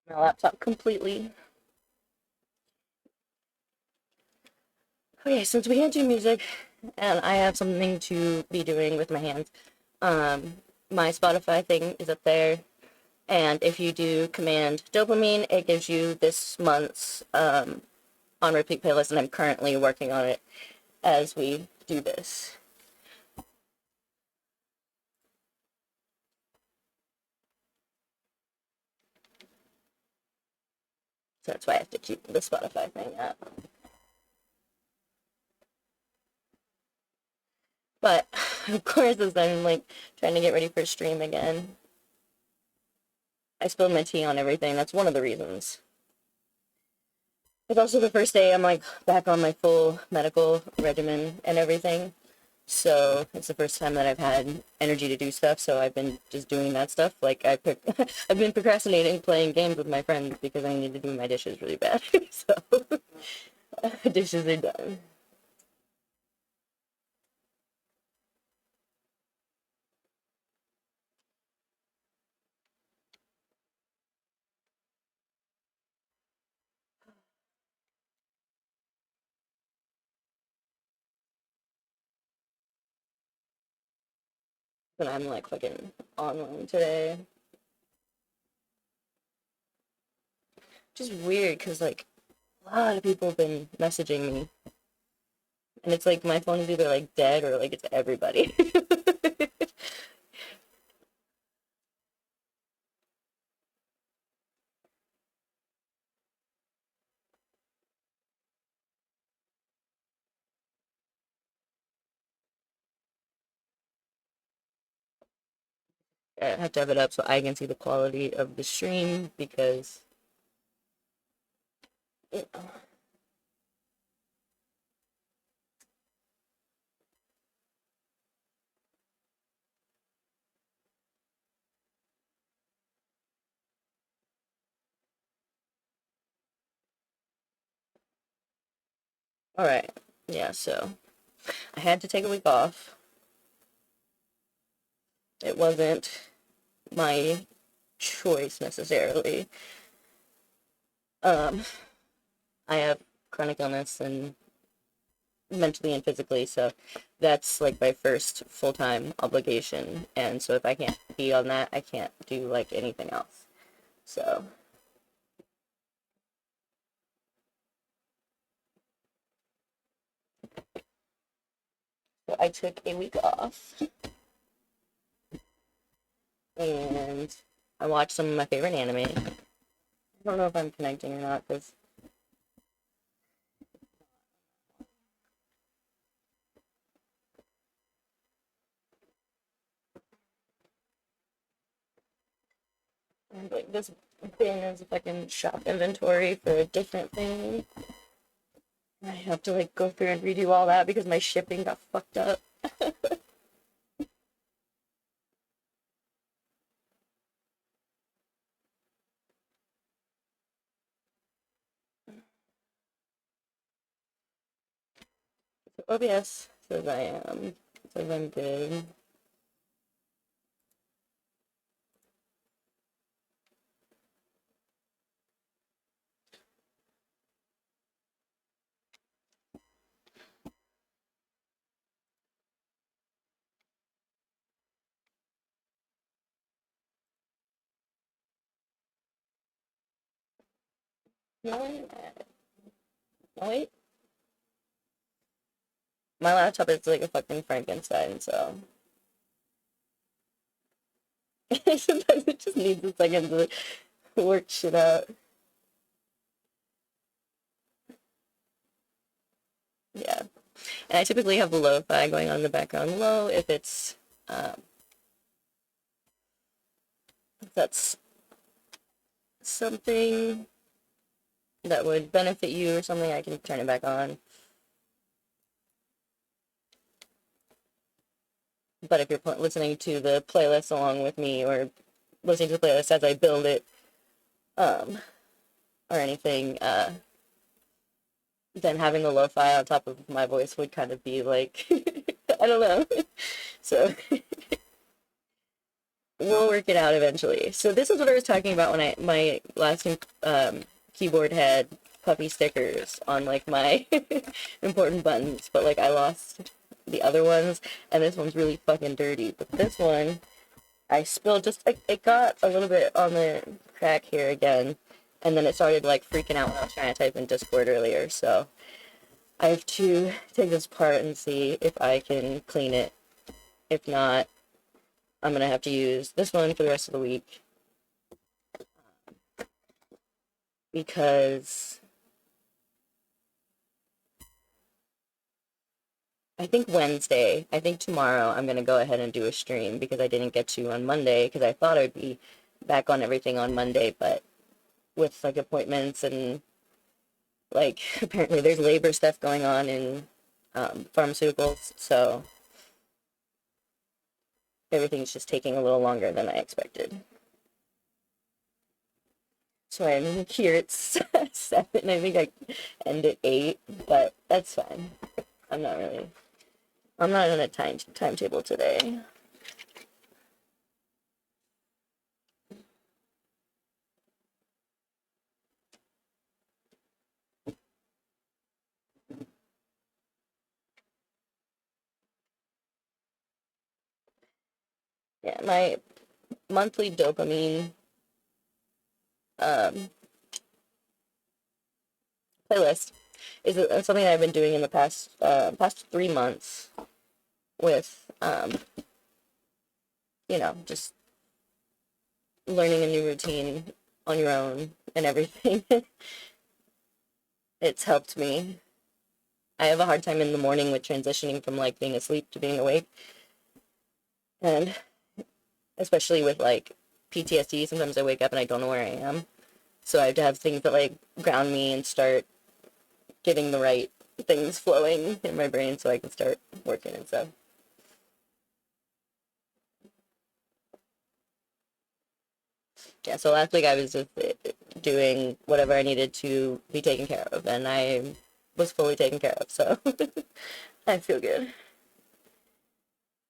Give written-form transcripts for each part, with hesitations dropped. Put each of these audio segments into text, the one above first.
my laptop completely. Okay, since we can't do music and I have something to be doing with my hands, um, my Spotify thing is up there. And if you do command dopamine, it gives you this month's on repeat playlist, and I'm currently working on it as we do this. So that's why I have to keep the Spotify thing up. But of course, as I'm like trying to get ready for stream again, I spilled my tea on everything. That's one of the reasons. It's also the first day I'm like back on my full medical regimen and everything. So it's the first time that I've had energy to do stuff. So I've been just doing that stuff. Like I've been procrastinating playing games with my friends because I need to do my dishes really bad. So dishes are done. But I'm like fucking online today. Just weird because like a lot of people have been messaging me, and it's like my phone is either like dead or like it's everybody. I have to have it up so I can see the quality of the stream because you know. All right, yeah. So I had to take a week off. It wasn't my choice necessarily. Um, I have chronic illness and mentally and physically, so that's like my first full-time obligation. And so if I can't be on that, I can't do like anything else. So, so I took a week off and I watched some of my favorite anime. I don't know if I'm connecting or not because like this bin is fucking shop inventory for a different thing. I have to like go through and redo all that because my shipping got fucked up. So OBS says I am. Says I'm good. No, no, wait. My laptop is like a fucking Frankenstein, so sometimes it just needs a second to work shit out. Yeah. And I typically have the lo-fi going on in the background low um if that's something that would benefit you or something, I can turn it back on. But if you're listening to the playlist along with me or listening to the playlist as I build it, um, or anything, then having the lo-fi on top of my voice would kind of be like, I don't know. So we'll work it out eventually. So this is what I was talking about when my last keyboard had puppy stickers on like my important buttons, but like I lost the other ones, and this one's really fucking dirty. But this one, I spilled just like it got a little bit on the crack here again, and then it started like freaking out when I was trying to type in Discord earlier. So I have to take this apart and see if I can clean it. If not, I'm gonna have to use this one for the rest of the week because I think tomorrow I'm gonna go ahead and do a stream because I didn't get to on Monday because I thought I'd be back on everything on Monday, but with like appointments and like apparently there's labor stuff going on in pharmaceuticals, so everything's just taking a little longer than I expected. So I'm here at 7. I think I end at 8, but that's fine. I'm not really. I'm not on a timetable today. Yeah, my monthly dopamine um, playlist is something I've been doing in the past 3 months with just learning a new routine on your own and everything. It's helped me. I have a hard time in the morning with transitioning from like being asleep to being awake, and especially with like PTSD, sometimes I wake up and I don't know where I am. So I have to have things that like ground me and start getting the right things flowing in my brain so I can start working and stuff. Yeah, so last week I was just doing whatever I needed to be taken care of, and I was fully taken care of, so I feel good.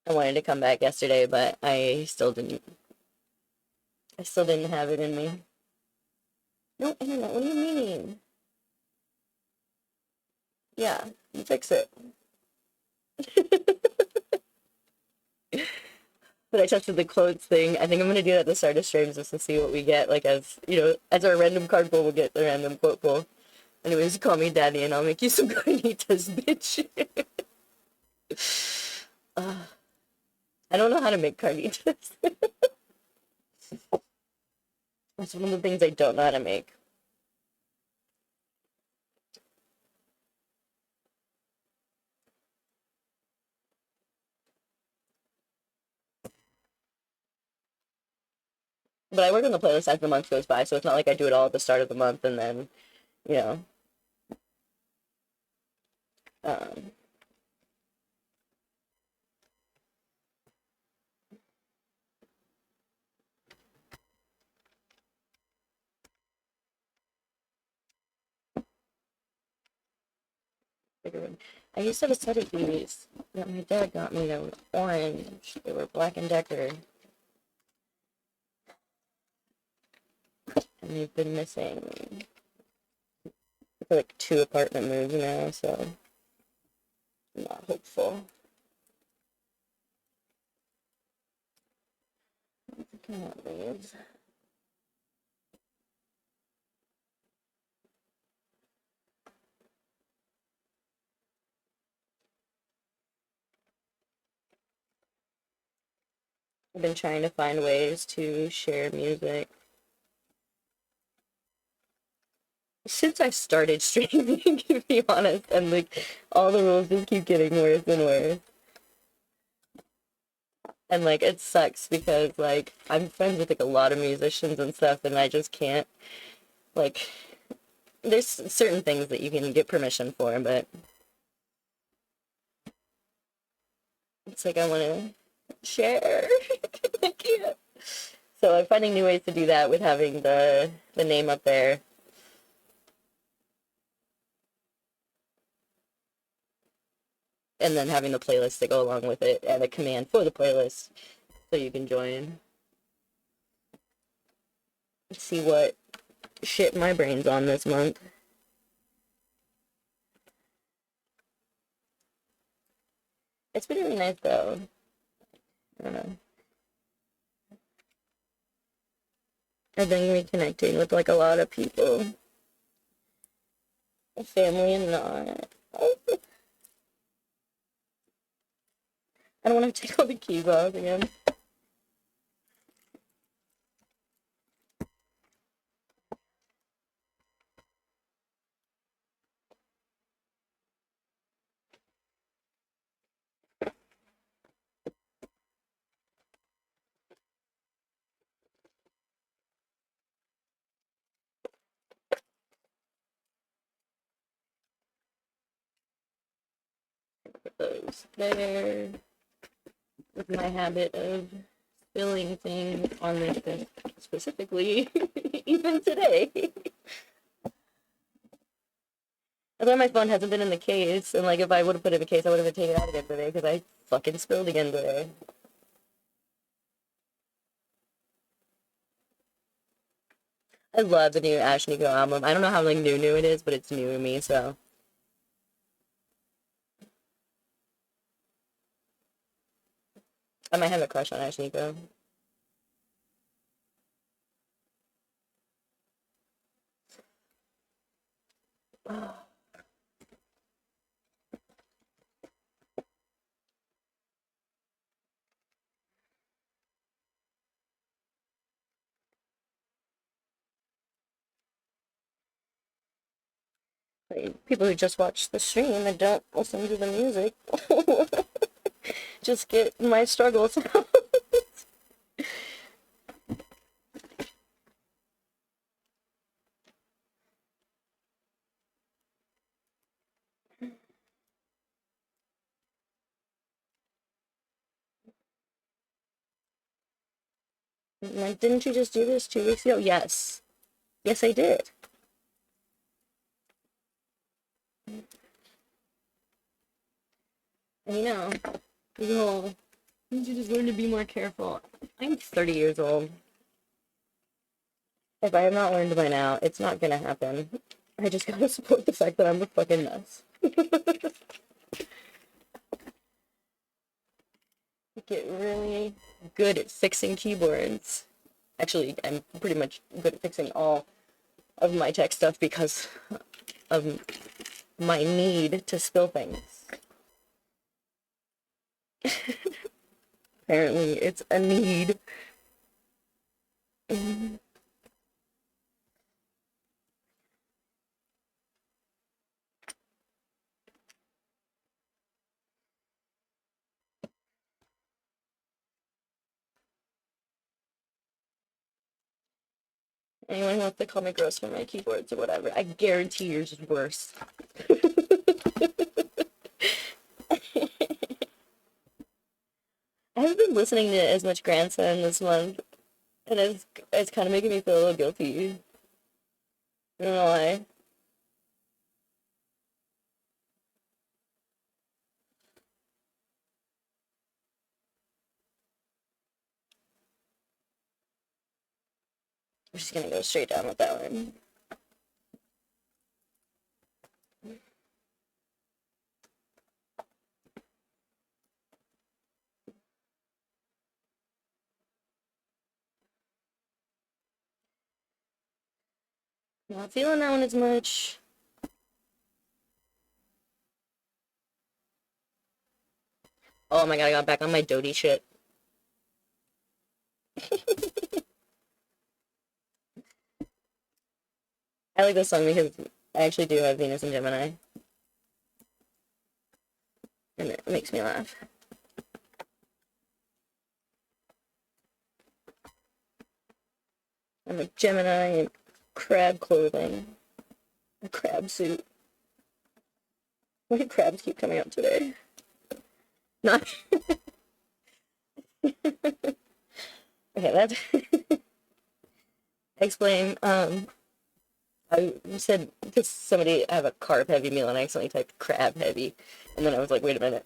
I wanted to come back yesterday, but I still didn't. I still didn't have it in me. No internet. What do you mean? Yeah, you fix it. But I tested the quotes thing. I think I'm gonna do that at the start of streams just to see what we get. Like as our random card pull, we'll get the random quote pull. Anyways, call me daddy, and I'll make you some carnitas, bitch. uh, I don't know how to make carnitas. That's one of the things I don't know how to make. But I work on the playlist as the month goes by, so it's not like I do it all at the start of the month and then, you know, um, bigger one. I used to have a set of these that my dad got me that were orange. They were Black and Decker, and they've been missing for like 2 apartment moves now, so I'm not hopeful. Looking at these. I've been trying to find ways to share music since I started streaming, to be honest, and like all the rules just keep getting worse and worse. And like it sucks because like I'm friends with like a lot of musicians and stuff, and I just can't like there's certain things that you can get permission for, but it's like I want to share. I can't. So I'm finding new ways to do that with having the name up there. And then having the playlist that go along with it and a command for the playlist so you can join. Let's see what shit my brain's on this month. It's been really nice though. I don't know. I've been reconnecting with like a lot of people. Family and not. I don't want to take all the keys off again. Put those there. With my habit of spilling things on this desk specifically, even today. That's why my phone hasn't been in the case, and like if I would have put it in the case, I would have taken it out again today, because I fucking spilled again today. I love the new Ashnikko album. I don't know how like new it is, but it's new to me, so. I might have a crush on Ashnikko. Like, people who just watch the stream and don't listen to the music just get my struggles. Like, didn't you just do this 2 weeks ago? Yes. Yes, I did. I know. No. You just learn to be more careful. I'm 30 years old. If I have not learned by now, it's not gonna happen. I just gotta support the fact that I'm a fucking mess. Get really good at fixing keyboards. Actually, I'm pretty much good at fixing all of my tech stuff because of my need to spill things. Apparently, it's a need. Anyone who wants to call me gross for my keyboards or whatever, I guarantee yours is worse. I haven't been listening to as much Grandson this month, and it's kind of making me feel a little guilty. I don't know why. I'm just gonna go straight down with that one. Not feeling that one as much. Oh my god, I got back on my Dodie shit. I like this song because I actually do have Venus and Gemini. And it makes me laugh. I'm a Gemini in crab clothing. A crab suit. Why do crabs keep coming up today? Not. Okay, that's. Explain. I said because somebody I have a carb heavy meal and I accidentally typed crab heavy, and then I was like, wait a minute.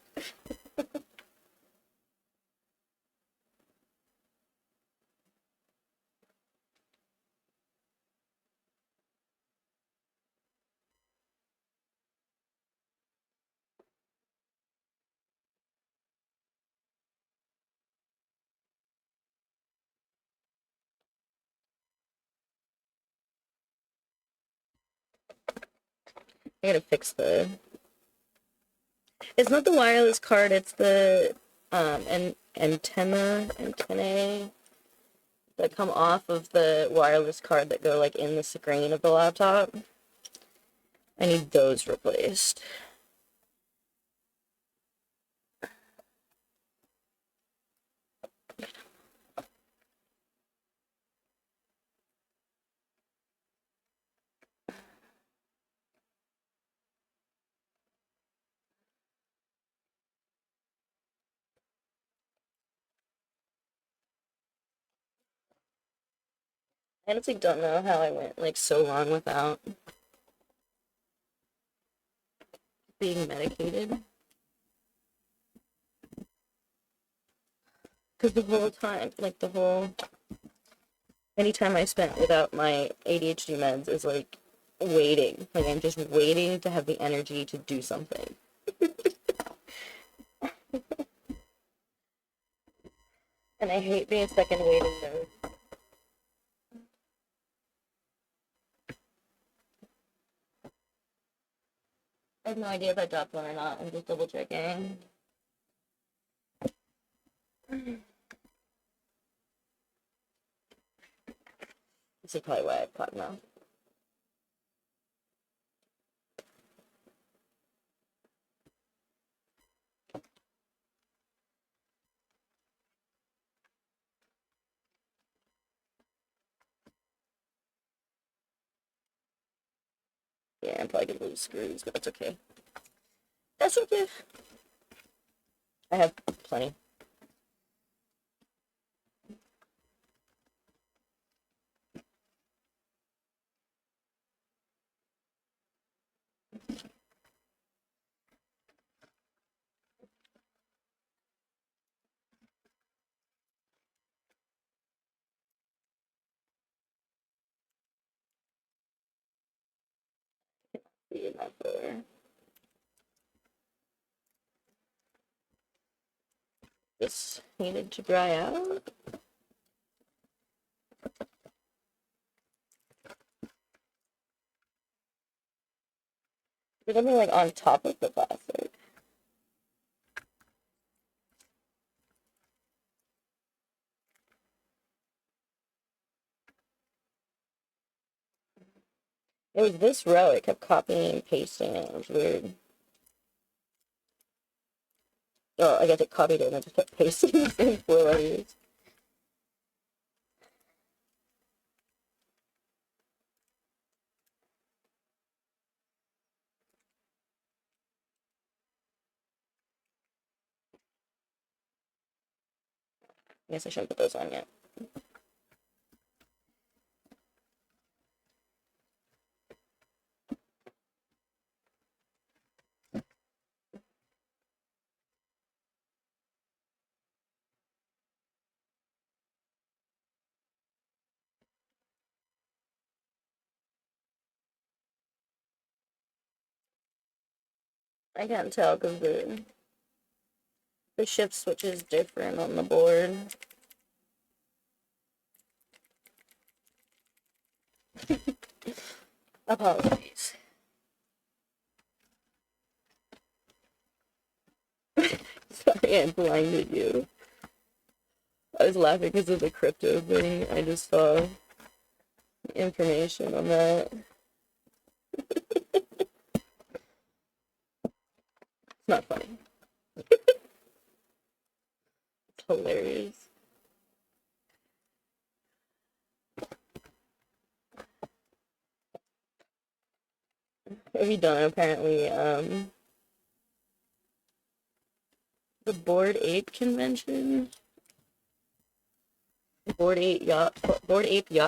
I gotta fix the... It's not the wireless card, it's the antennae that come off of the wireless card that go like in the screen of the laptop. I need those replaced. I honestly don't know how I went like so long without being medicated. Because the whole time, like any time I spent without my ADHD meds is like waiting. Like I'm just waiting to have the energy to do something. And I hate being stuck in waiting mode. I have no idea if I dropped one or not. I'm just double checking. This is probably why I've caught now. Yeah, I'm probably gonna lose screws, but that's okay. That's okay. I have plenty. This needed to dry out. There's something like on top of the plastic. It was this row. It kept copying and pasting it. It was weird. Oh, I guess it copied it and it just kept pasting the same 4 letters. I guess I shouldn't put those on yet. I can't tell because the shift switch is different on the board. Apologies. Sorry I blinded you. I was laughing because of the crypto thing. I just saw information on that. It's not funny. It's hilarious. Have you done apparently the Bored Ape convention? Bored Ape Yacht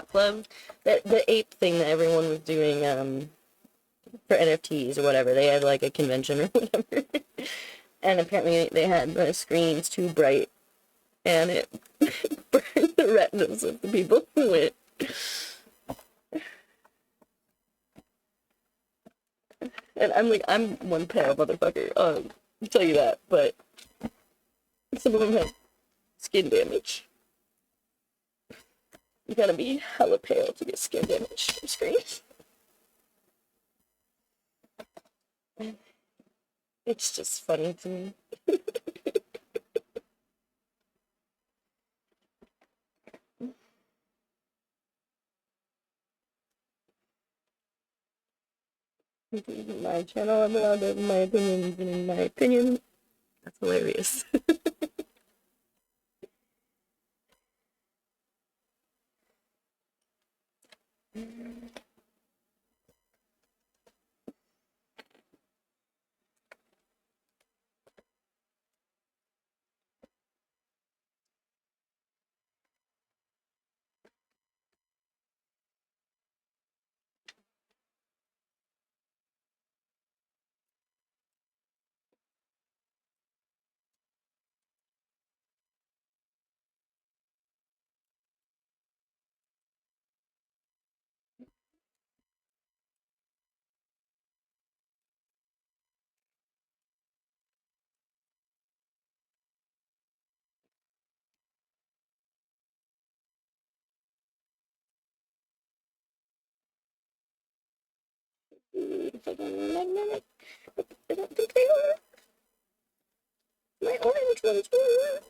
Club. The ape thing that everyone was doing for NFTs or whatever. They had like a convention or whatever. And apparently they had the screens too bright and it burned the retinas of the people who went. And I'm like, I'm one pale motherfucker. I'll tell you that, but some of them had skin damage. You gotta be hella pale to get skin damage from screens. It's just funny to me. My channel, I'm allowed to have my opinions, and in my opinion, that's hilarious. Magnetic. I don't think they are. My orange ones were.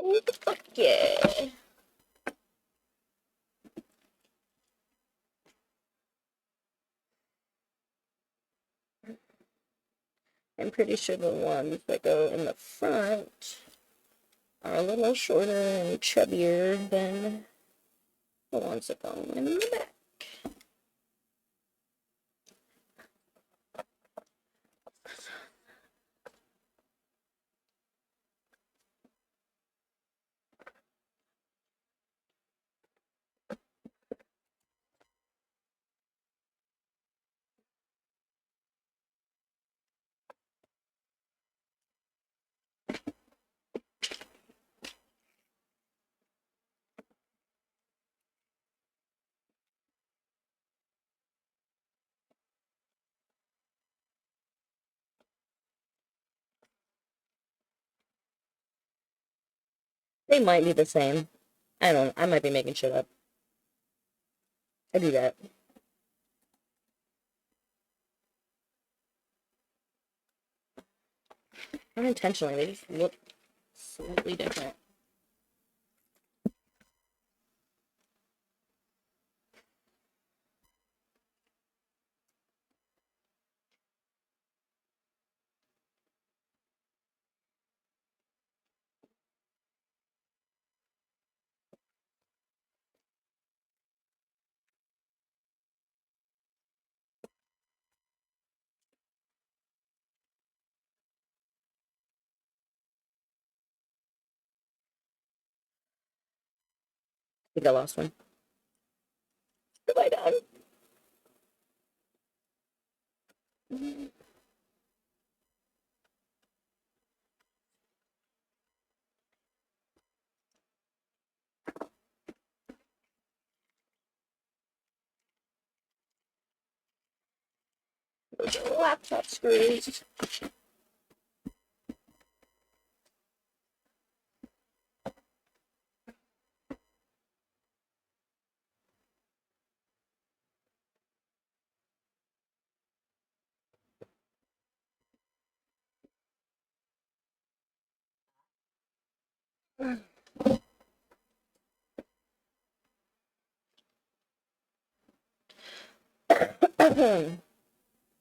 Oh, fuck yeah. I'm pretty sure the ones that go in the front are a little shorter and chubbier than the ones that go in the back. They might be the same. I don't know. I might be making shit up. I do that. Unintentionally, they just look slightly different. I think I lost one. Goodbye, dog. Those are laptop screws.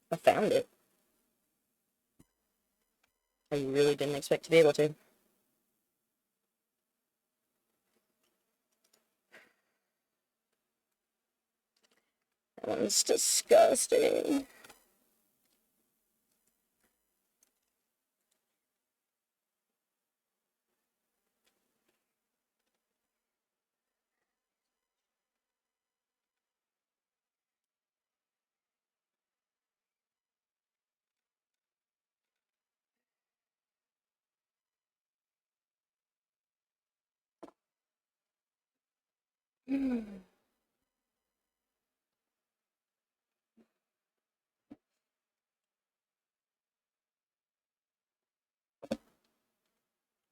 I found it. I really didn't expect to be able to. That one's disgusting.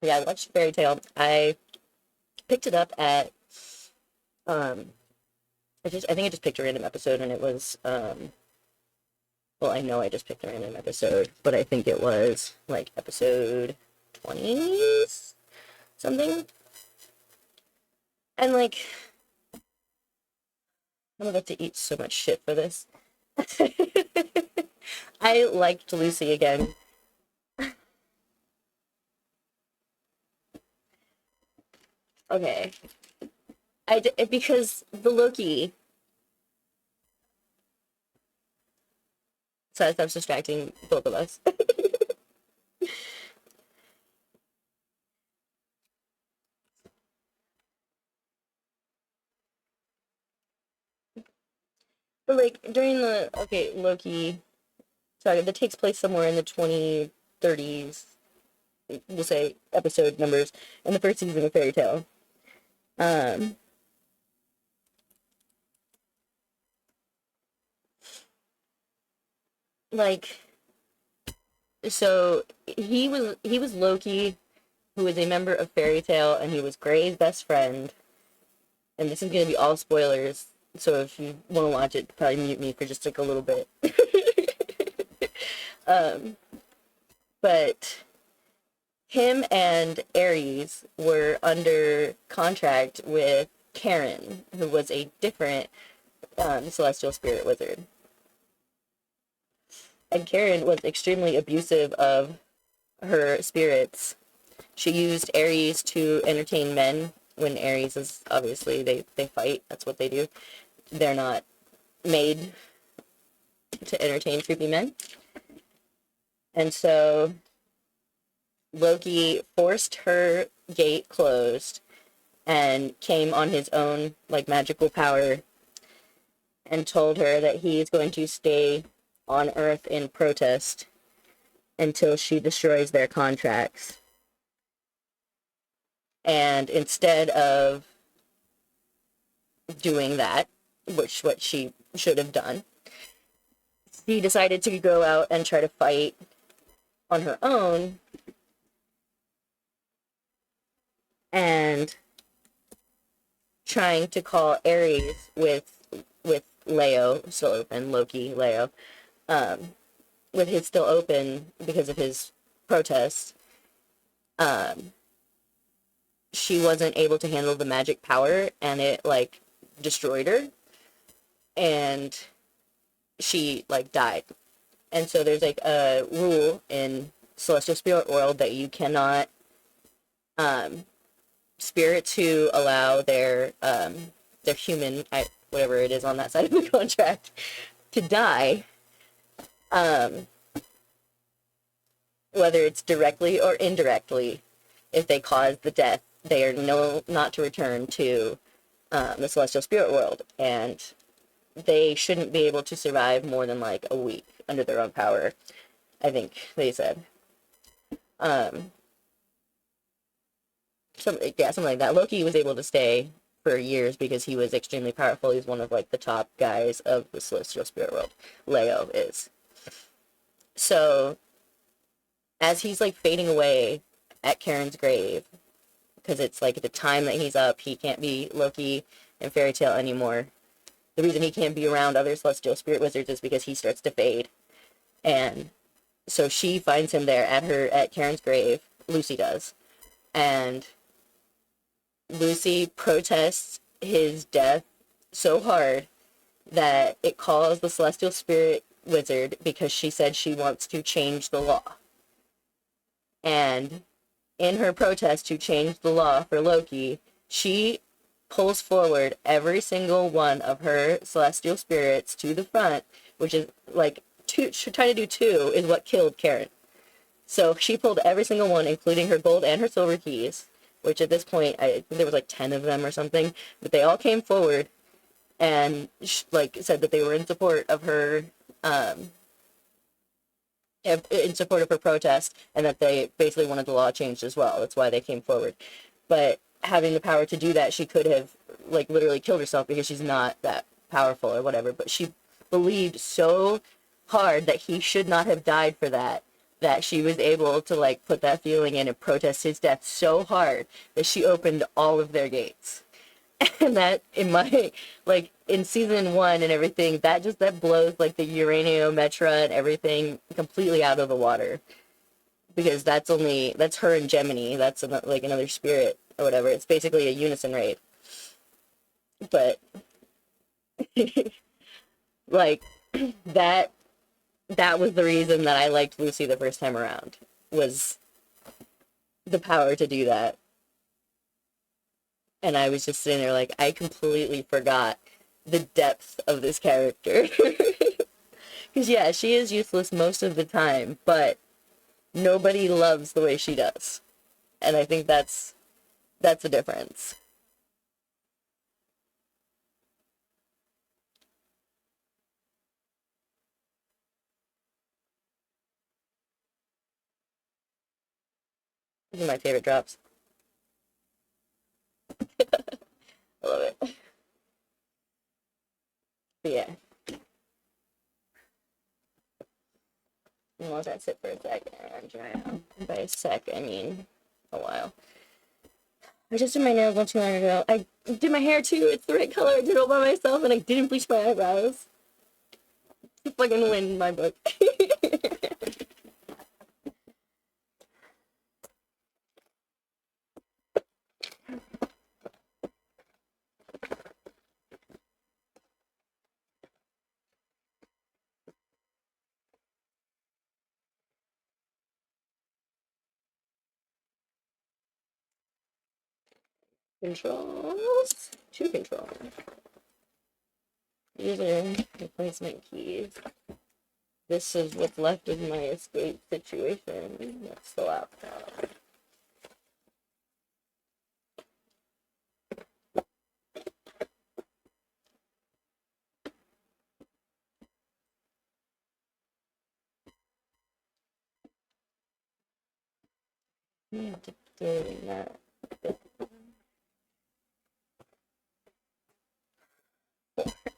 Yeah, I watched Fairy Tale. I picked it up at um I think I just picked a random episode and it was well, I know I just picked a random episode, but I think it was like episode 20 something. And like I'm about to eat so much shit for this. I liked Lucy again. Okay. Because the Loki. So that's distracting both of us. But like during the Loki saga that takes place somewhere in the 2030s, we'll say episode numbers in the first season of Fairy Tale. Um, like so he was Loki, who was a member of Fairy Tale, and he was Grey's best friend. And this is gonna be all spoilers, so if you want to watch it, probably mute me for just like a little bit. um, but him and Ares were under contract with Karen, who was a different celestial spirit wizard. And Karen was extremely abusive of her spirits. She used Ares to entertain men when Ares is obviously they fight. That's what they do. They're not made to entertain creepy men. And so Loki forced her gate closed and came on his own like magical power and told her that he is going to stay on Earth in protest until she destroys their contracts. And instead of doing that, which what she should have done, she decided to go out and try to fight on her own and trying to call Ares with Leo still open, Loki, Leo, with his still open because of his protest, she wasn't able to handle the magic power and it like destroyed her and she like died. And so there's like a rule in Celestial Spirit World that you cannot spirits who allow their human whatever it is on that side of the contract to die, whether it's directly or indirectly, if they cause the death, they are not to return to the Celestial Spirit World, and they shouldn't be able to survive more than like a week under their own power, I think they said. Something like that. Loki was able to stay for years because he was extremely powerful. He's one of like the top guys of the Celestial Spirit World. Leo is. So as he's like fading away at Karen's grave, because it's like the time that he's up, he can't be Loki in Fairy Tale anymore. The reason he can't be around other Celestial Spirit Wizards is because he starts to fade. And so she finds him there at Karen's grave. Lucy does. And Lucy protests his death so hard that it calls the Celestial Spirit Wizard because she said she wants to change the law. And in her protest to change the law for Loki, she pulls forward every single one of her celestial spirits to the front, which is like trying to do two is what killed Karen. So she pulled every single one, including her gold and her silver keys, which at this point I think there was like 10 of them or something, but they all came forward and like said that they were in support of her in support of her protest, and that they basically wanted the law changed as well. That's why they came forward. But having the power to do that, she could have like literally killed herself because she's not that powerful or whatever. But she believed so hard that he should not have died for that, that she was able to like put that feeling in and protest his death so hard that she opened all of their gates. And that in my like in season 1 and everything, that blows like the Uraniometra and everything completely out of the water, because that's her and Gemini. That's like another spirit or whatever. It's basically a unison raid. But like that was the reason that I liked Lucy the first time around, was the power to do that. And I was just sitting there like, I completely forgot the depth of this character. Because yeah, she is useless most of the time, but nobody loves the way she does. And I think that's the difference. These are my favorite drops. I love it. But yeah. I'll let that sit for a second and dry out. By a sec, I mean a while. I just did my nails not too long ago. I did my hair too. It's the right color. I did it all by myself, and I didn't bleach my eyebrows. It's fucking win in my book. Controls. 2 controls. These are replacement keys. This is what's left of my escape situation. That's the laptop. You have to do that.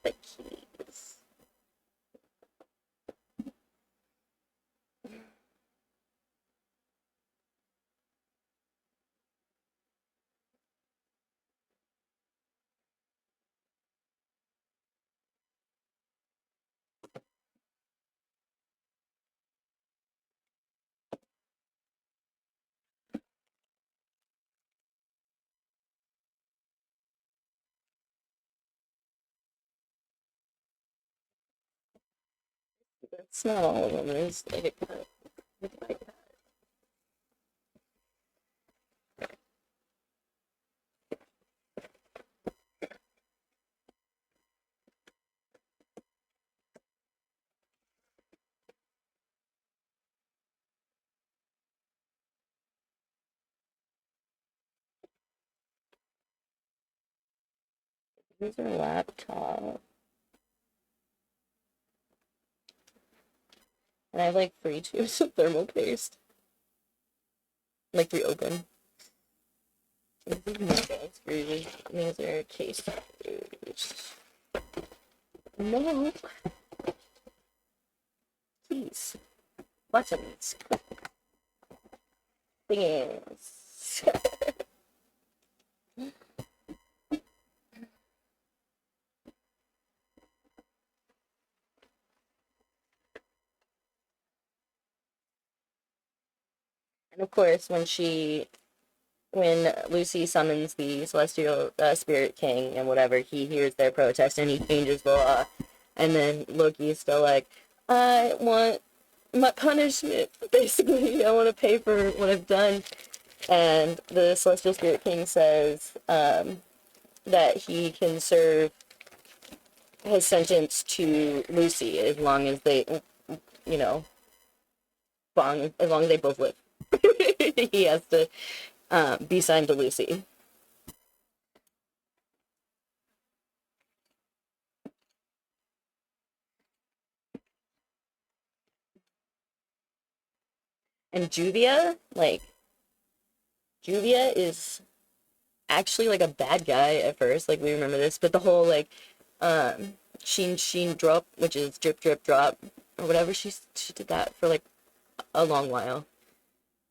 The keys. That's not all of them. There's like a cut. Here's our laptop. And I have like 3 tubes of thermal paste. Like 3 open. These are case screws. No. Please. Buttons. Things. And of course, when Lucy summons the Celestial Spirit King and whatever, he hears their protest and he changes the law. And then Loki's still like, I want my punishment, basically. I want to pay for what I've done. And the Celestial Spirit King says, that he can serve his sentence to Lucy as long as they, you know, as long as they both live. He has to be signed to Lucy. And Juvia is actually like a bad guy at first. Like we remember this, but the whole like sheen drop, which is drip drip drop or whatever, she did that for like a long while.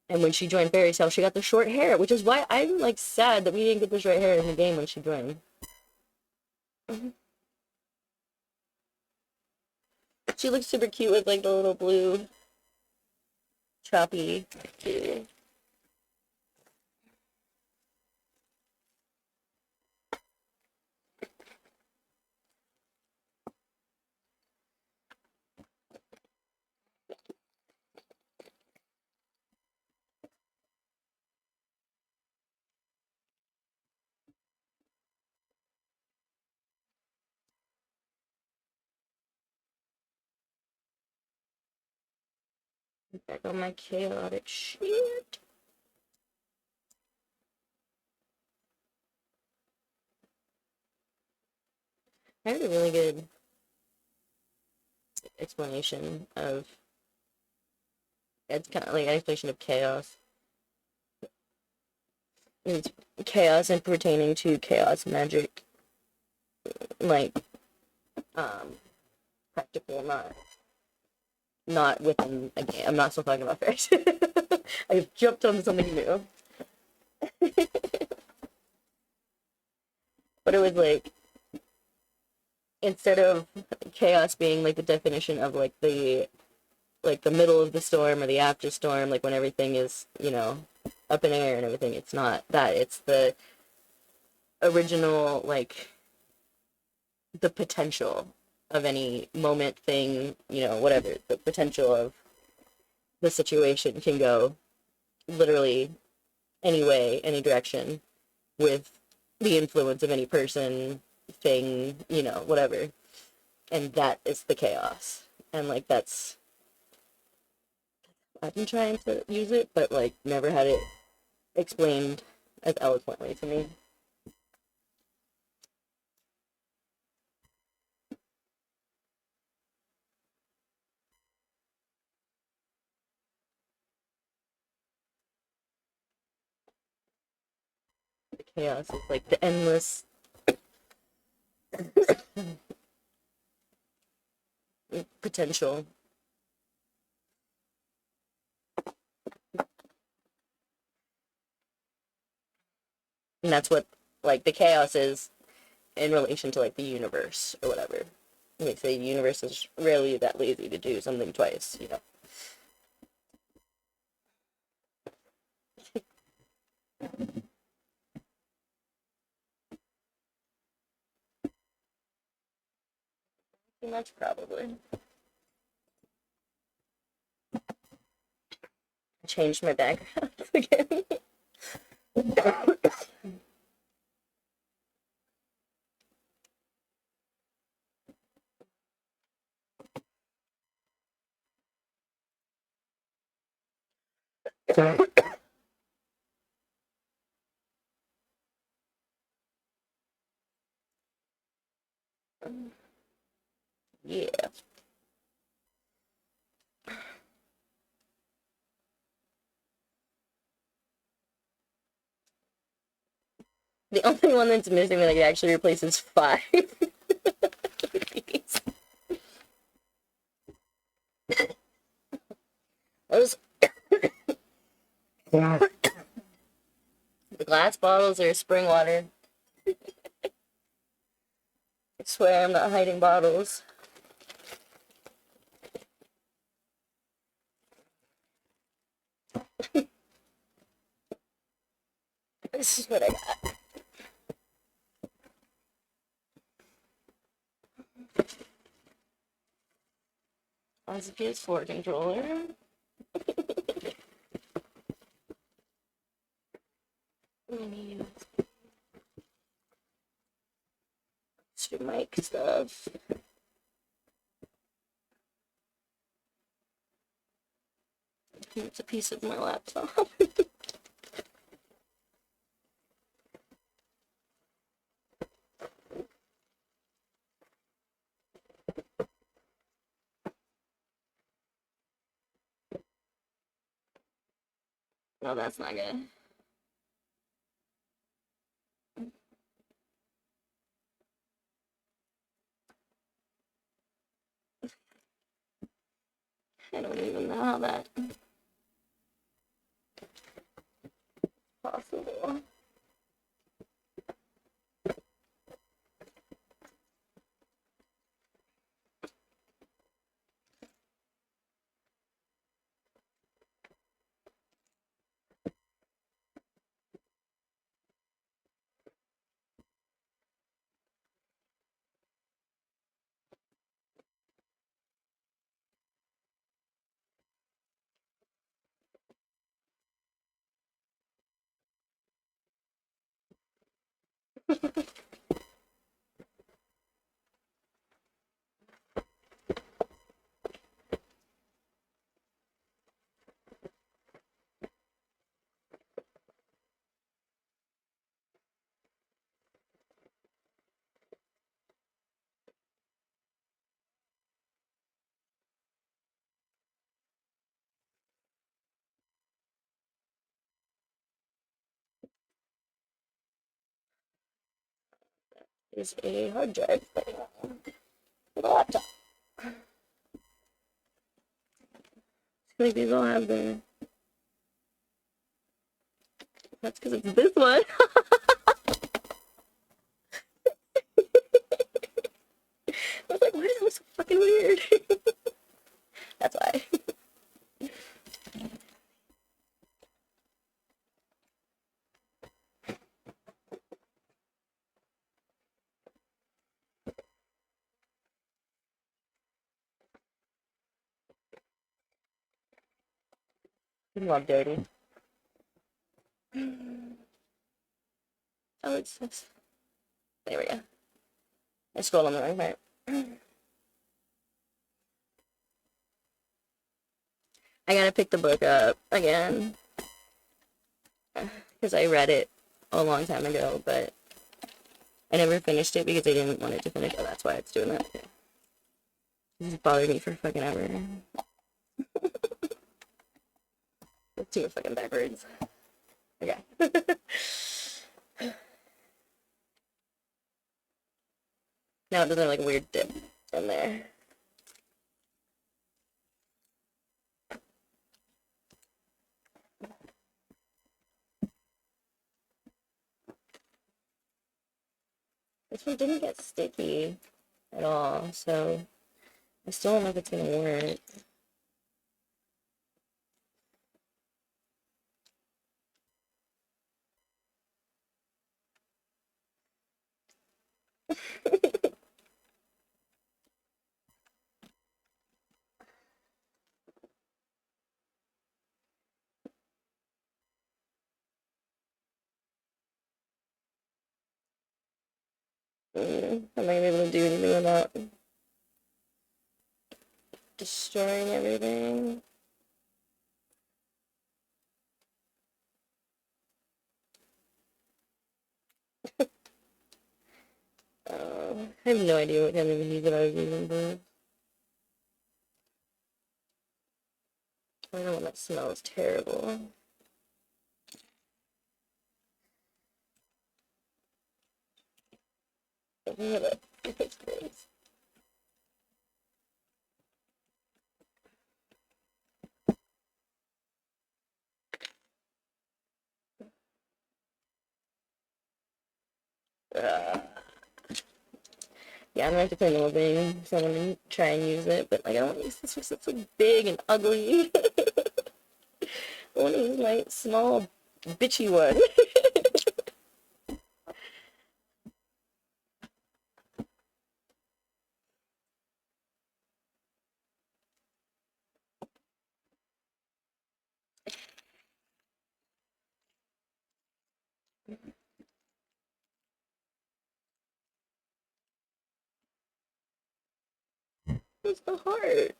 And when she joined Fairy Tail, she got the short hair, which is why I'm like sad that we didn't get the short hair in the game when she joined. Mm-hmm. She looks super cute with like the little blue choppy too. Back on my chaotic shit. I had a really good explanation of it's kind of like an explanation of chaos. It's chaos and pertaining to chaos magic, like practical, not within a game. I'm not still talking about fairies. I've jumped on something new. But it was like instead of chaos being like the definition of like the middle of the storm or the after storm, like when everything is, you know, up in air and everything, it's not that. It's the original, like the potential of any moment, thing, you know, whatever. The potential of the situation can go literally any way, any direction with the influence of any person, thing, you know, whatever. And that is the chaos. And like that's I've been trying to use it, but like never had it explained as eloquently to me. The chaos is like the endless potential. And that's what like the chaos is in relation to like the universe or whatever. Like say the universe is rarely that lazy to do something twice, you know. Too much probably. I changed my background again. Yeah. The only one that's missing that I could actually replace is 5. Those the glass bottles are spring water. I swear I'm not hiding bottles. This is what I got. That's a PS4 controller. work stuff. It's a piece of my laptop. No, that's not good. I don't even know how that's possible. Is a hard drive thing for the laptop. I feel like these all have the. That's because it's this one. I was like, why does it look so fucking weird? That's why. I love dirty. Oh, it's this. There we go. I scrolled on the wrong part. I gotta pick the book up again. Because I read it a long time ago, but I never finished it because I didn't want it to finish. Oh, that's why it's doing that. This has bothered me for fucking ever. Let's do it fucking backwards. Okay. Now it doesn't have like a weird dip in there. This one didn't get sticky at all, so I still don't know if it's gonna work. I'm not gonna be able to do anything without destroying everything. I have no idea what kind of adhesive I was using for. I know one that smells terrible. It's great. Yeah, I'm gonna have to find the whole thing, so I'm gonna try and use it, but like I don't want to use this because it's so big and ugly. I want to use my small, bitchy one. Where's the heart?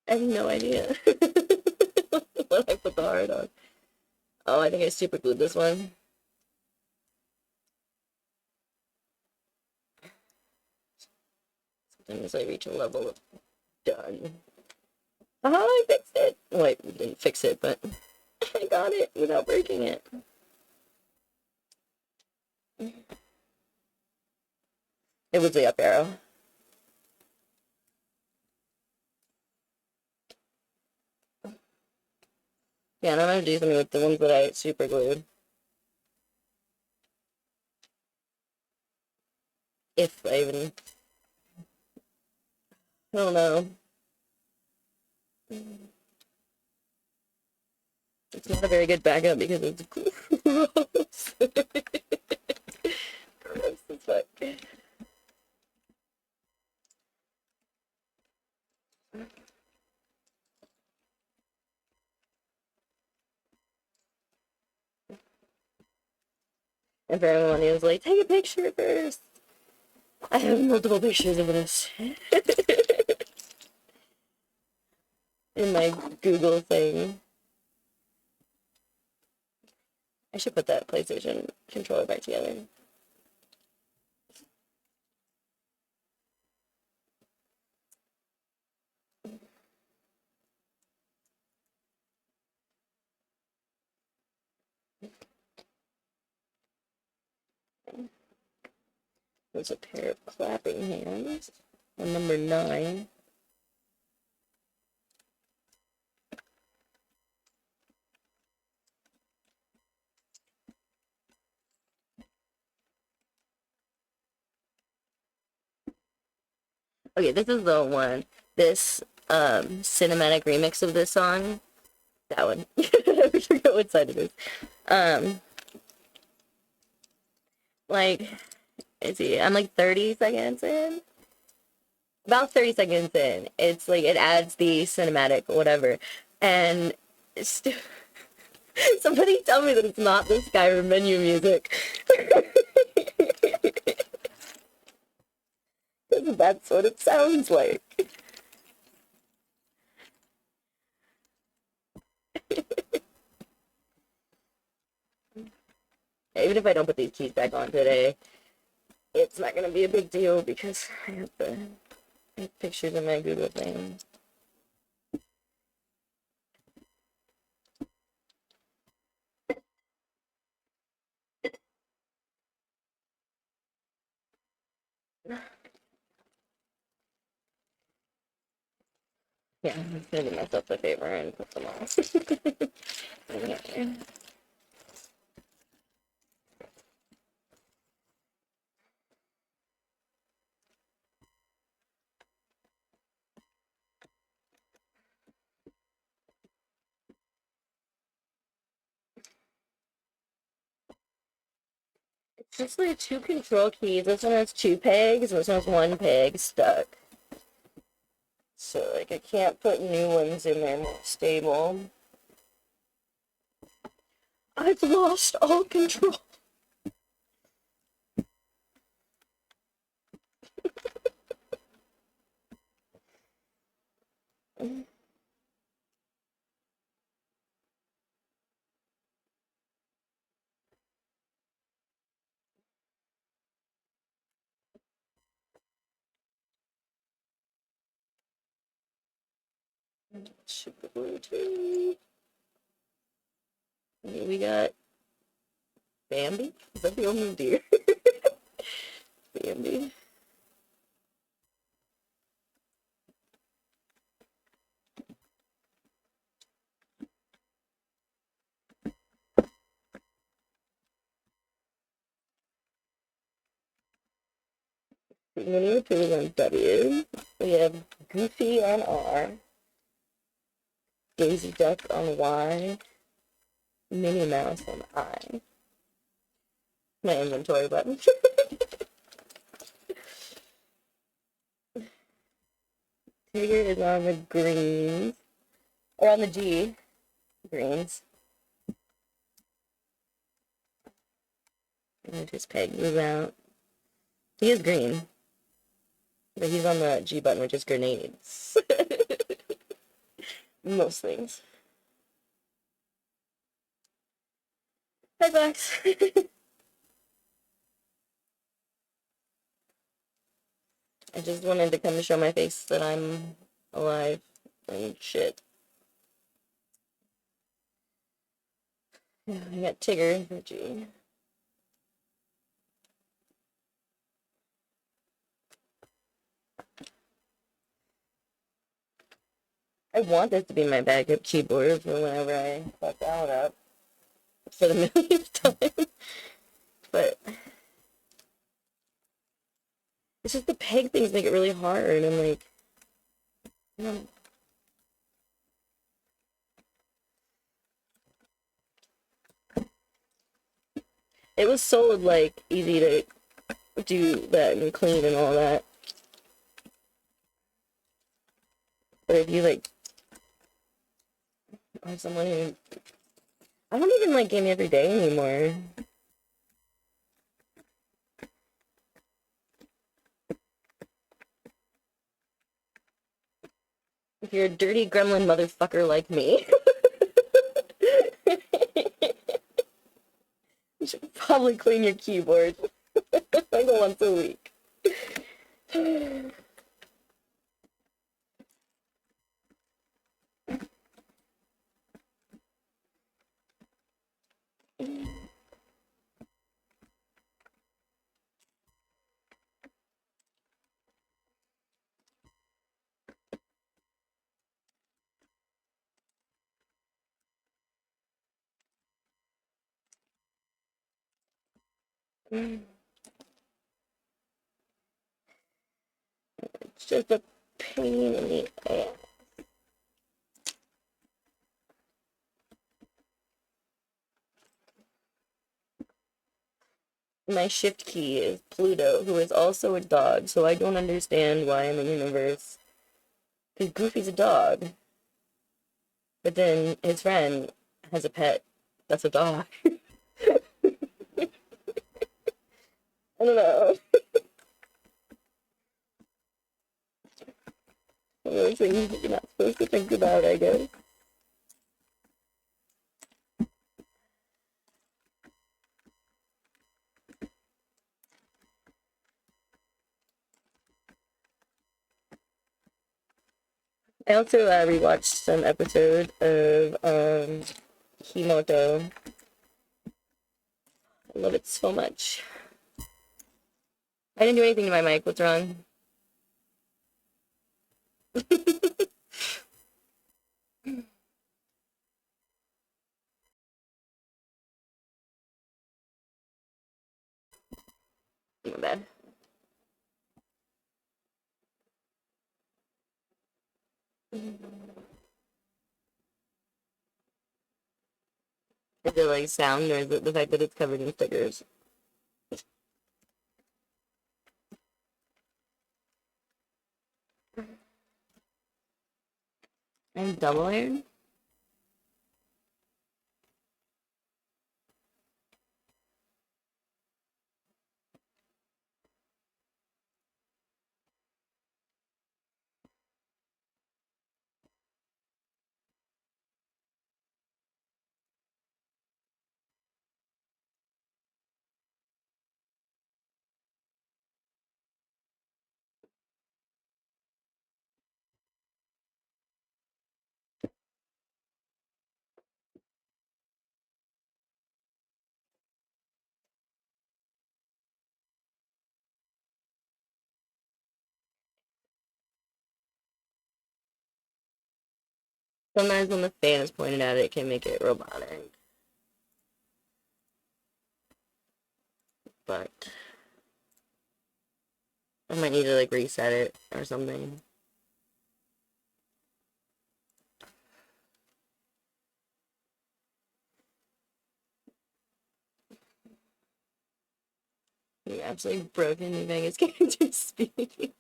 I have no idea what I put the heart on. Oh, I think I super glued this one. Sometimes I reach a level of done. Oh, I fixed it. Wait, I didn't fix it, but I got it without breaking it. It was the up arrow. Yeah, and I'm gonna do something with the ones that I super glued. If I even... I don't know. It's not a very good backup because it's gross. Gross as fuck. And for everyone who's like, take a picture first. I have multiple pictures of this. In my Google thing. I should put that PlayStation controller back together. There's a pair of clapping hands. On number 9. Okay, this is the one. This cinematic remix of this song. That one. I forget what side it is. Like, let's see, I'm like 30 seconds in. About 30 seconds in. It's like, it adds the cinematic, whatever. And somebody tell me that it's not the Skyrim menu music. That's what it sounds like. Even if I don't put these keys back on today, it's not gonna be a big deal because I have the pictures in my Google thing. Yeah, I'm gonna do myself a favor and put them on. It's just like 2 control keys. This one has 2 pegs, and this one has 1 peg stuck. So, like, I can't put new ones in there more stable. I've lost all control. Super Bluetooth. We got Bambi? Is that the only deer? Bambi. Winnie the Pooh on W. We have Goofy on R. Daisy Duck on Y. Minnie Mouse on I. My inventory button. Tigger is on the green. Or on the G. Greens. And his peg move out. He is green. But he's on the G button, which is grenades. Most things. Hi, Fox. I just wanted to come to show my face that I'm alive and shit. Yeah, I got Tigger for G. I want this to be my backup keyboard for whenever I fuck out up for the millionth time. But it's just the peg things make it really hard. I'm like, you know. It was so like easy to do that and clean and all that. But if you like are someone who I don't even like game every day anymore. If you're a dirty gremlin motherfucker like me, you should probably clean your keyboard like once a week. It's just a pain in the ass. My shift key is Pluto, who is also a dog, so I don't understand why in the universe. Because Goofy's a dog. But then his friend has a pet that's a dog. I don't know. One of those things that you're not supposed to think about, I guess. I also rewatched some episode of Himoto. I love it so much. I didn't do anything to my mic. What's wrong? My bad. Is it like sound, or is it the fact that it's covered in stickers? I'm double iron? Sometimes when the fan is pointed at it, it can make it robotic. But I might need to like reset it or something. You're absolutely broken. New Vegas can't do speed.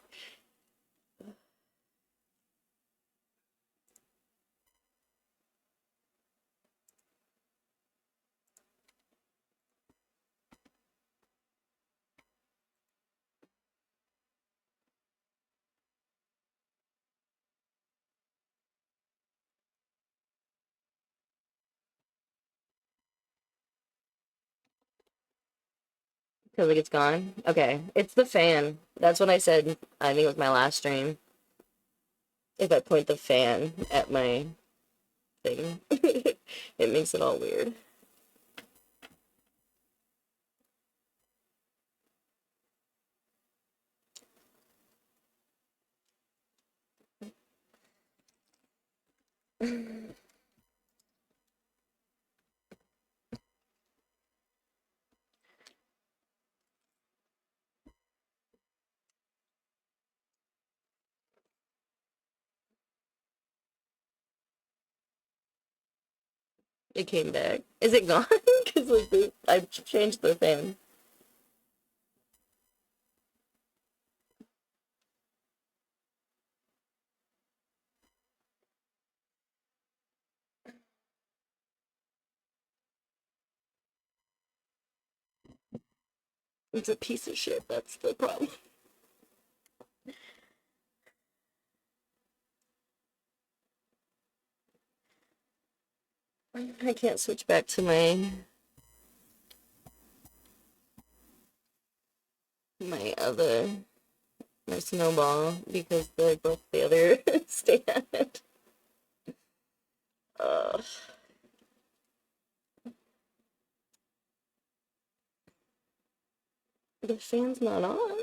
Cause like it's gone? Okay. It's the fan. That's what I said, I think it was my last stream. If I point the fan at my thing, it makes it all weird. It came back. Is it gone? Cause like I changed the fan. It's a piece of shit. That's the problem. I can't switch back to my other my snowball because they broke the other stand. Ugh. The fan's not on.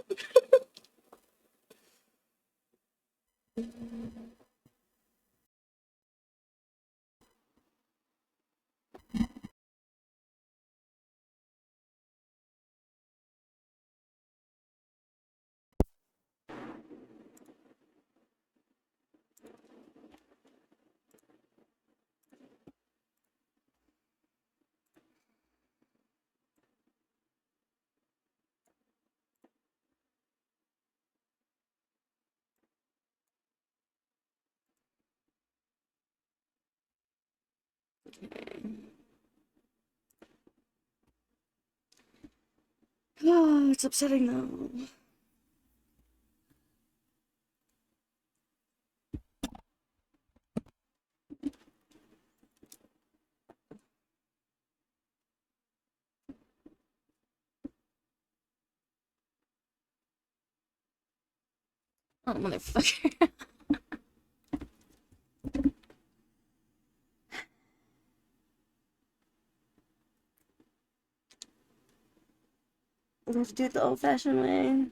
Oh, it's upsetting though. Oh, motherfucker. Let's do it the old-fashioned way.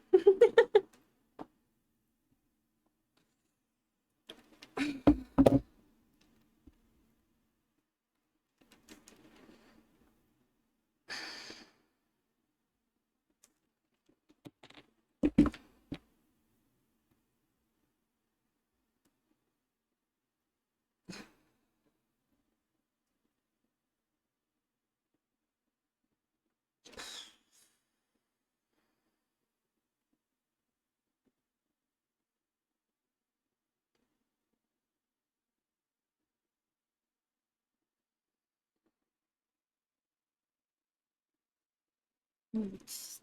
Let's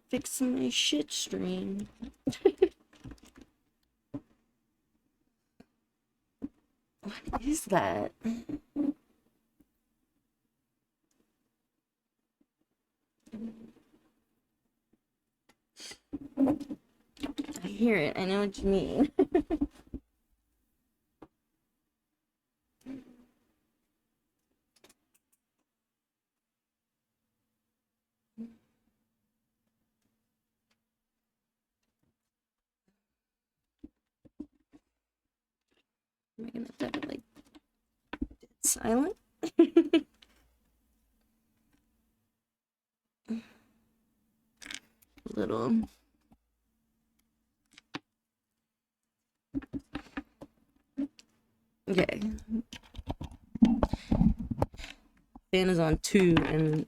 fix my shit stream. What is that? I hear it. I know what you mean. Am I gonna have it like dead silent? Little. Okay. Fan is on 2 and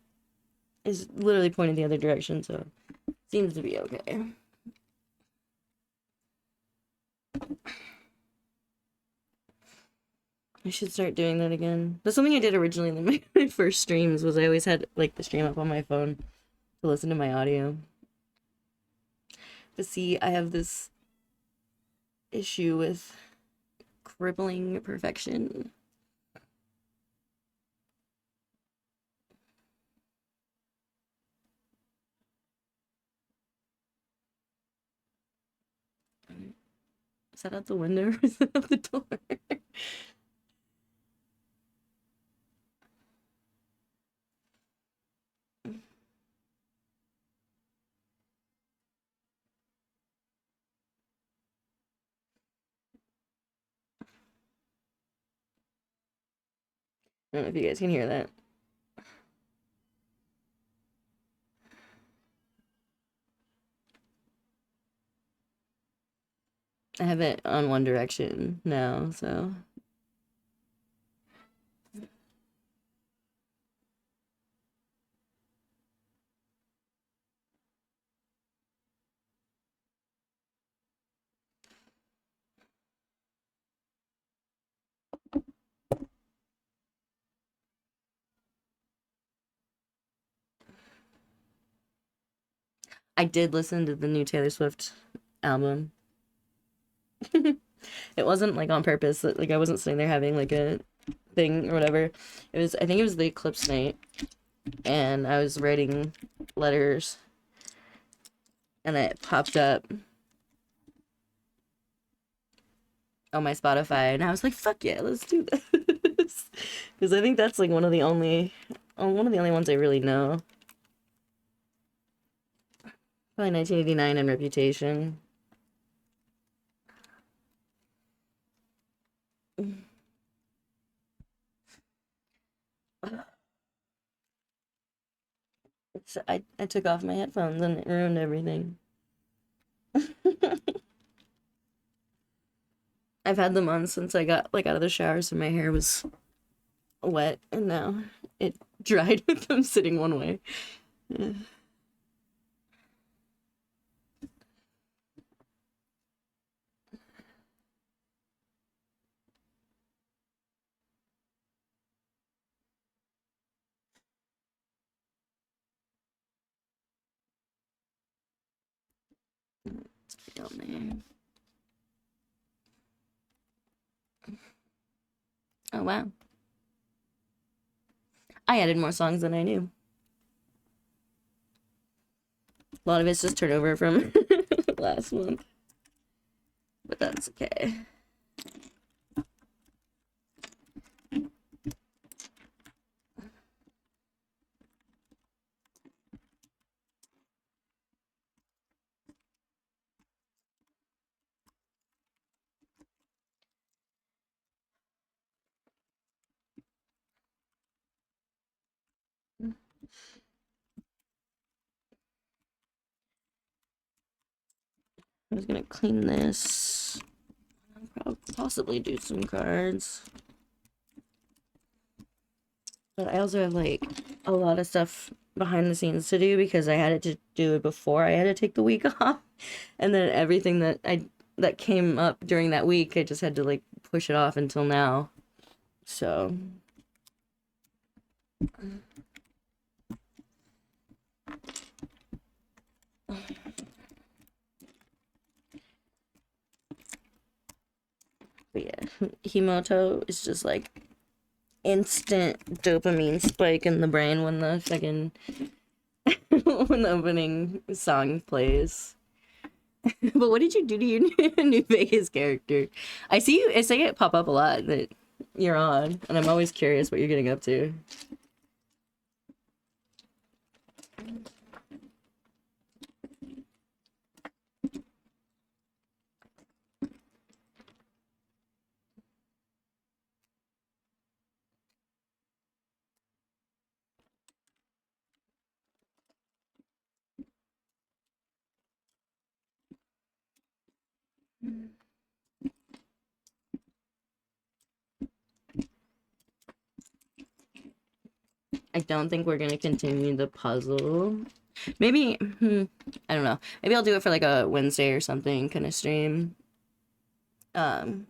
is literally pointing the other direction, so seems to be okay. I should start doing that again. That's something I did originally in my first streams, was I always had like the stream up on my phone to listen to my audio. But see, I have this issue with crippling perfection. Is that out the window or is that out the door? I don't know if you guys can hear that. I have it on One Direction now, so. I did listen to the new Taylor Swift album. It wasn't like on purpose. Like I wasn't sitting there having like a thing or whatever. It was, I think it was the eclipse night, and I was writing letters, and it popped up on my Spotify, and I was like, "Fuck yeah, let's do this," because I think that's like one of the only ones I really know. Probably 1989 and Reputation. I took off my headphones and it ruined everything. I've had them on since I got like out of the shower, so my hair was wet, and now it dried with them sitting one way. Let's put down there. Oh wow. I added more songs than I knew. A lot of it's just turnover from last month. But that's okay. I was gonna clean this. I'll possibly do some cards. But I also have like a lot of stuff behind the scenes to do because I had to do it before I had to take the week off. And then everything that came up during that week, I just had to like push it off until now. So but yeah, Himoto is just like instant dopamine spike in the brain when the second when the opening song plays. But what did you do to your New Vegas character? I see it pop up a lot that you're on, and I'm always curious what you're getting up to. I don't think we're gonna continue the puzzle. Maybe, I don't know. Maybe I'll do it for like a Wednesday or something kind of stream. Um,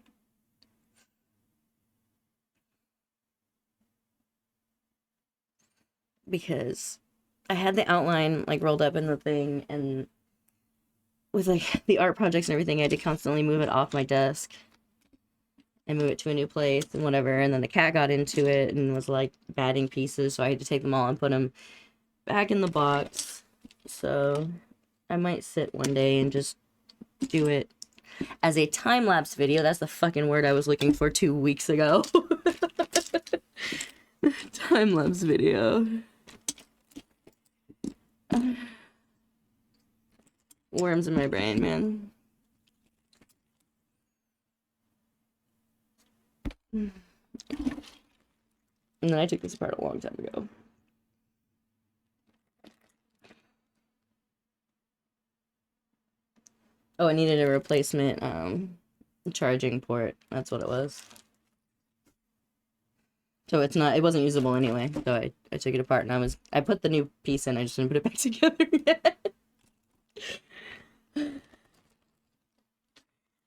because I had the outline like rolled up in the thing, and with like the art projects and everything, I had to constantly move it off my desk and move it to a new place and whatever. And then the cat got into it and was like batting pieces, so I had to take them all and put them back in the box. So I might sit one day and just do it as a time-lapse video. That's the fucking word I was looking for 2 weeks ago. Time-lapse video. Worms in my brain, man. And then I took this apart a long time ago. Oh, I needed a replacement charging port. That's what it was. So it wasn't usable anyway. So I took it apart and I put the new piece in, I just didn't put it back together yet.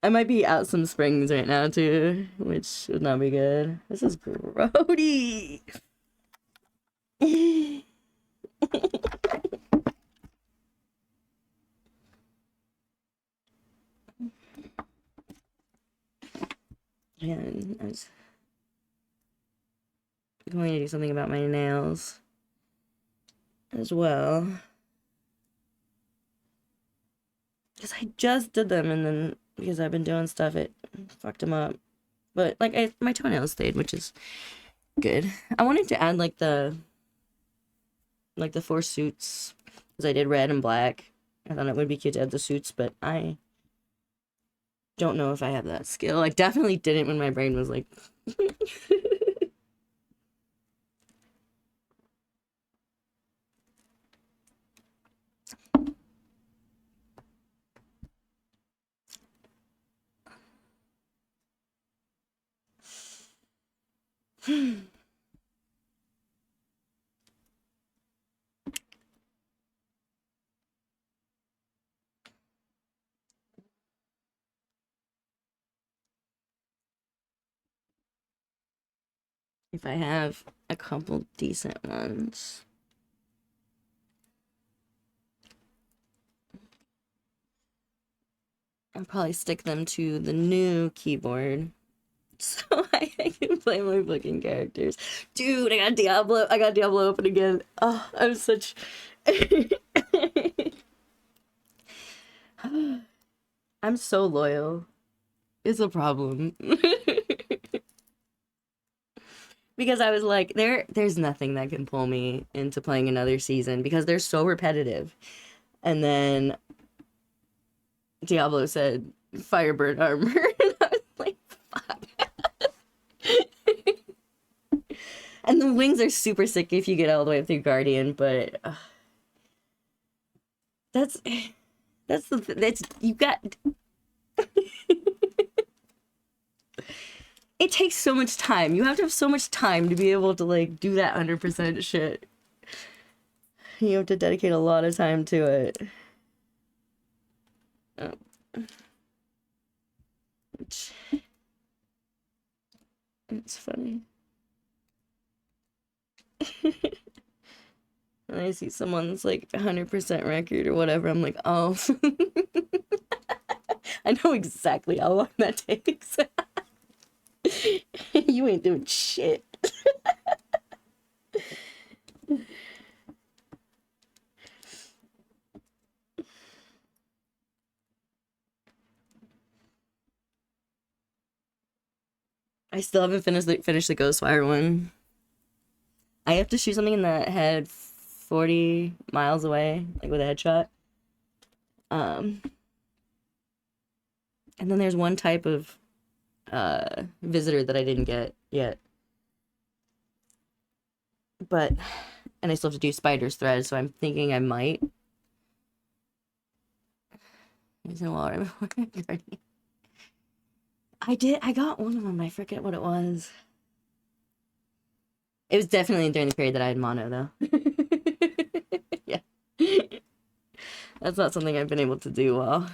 I might be out some springs right now too, which would not be good. This is grody. And I was going to do something about my nails as well. Because I just did them, and then because I've been doing stuff, it fucked them up. But like my toenails stayed, which is good. I wanted to add like the 4 suits, because I did red and black. I thought it would be cute to add the suits, but I don't know if I have that skill. I definitely didn't when my brain was like if I have a couple decent ones. I'll probably stick them to the new keyboard so I can play my fucking characters. Dude, I got Diablo open again. Oh, I'm such I'm so loyal. It's a problem. Because I was like, there's nothing that can pull me into playing another season because they're so repetitive. And then Diablo said Firebird armor. And I was like, fuck. And the wings are super sick if you get all the way up through Guardian, but you got. It takes so much time. You have to have so much time to be able to like do that 100% shit. You have to dedicate a lot of time to it. Oh. It's funny. And I see someone's like 100% record or whatever, I'm like, oh. I know exactly how long that takes. You ain't doing shit. I still haven't finished the Ghostwire one. I have to shoot something in the head 40 miles away, like with a headshot. And then there's one type of visitor that I didn't get yet. And I still have to do spider's thread, so I'm thinking I might. It's been a while before I got one of them, I forget what it was. It was definitely during the period that I had mono, though. Yeah. That's not something I've been able to do while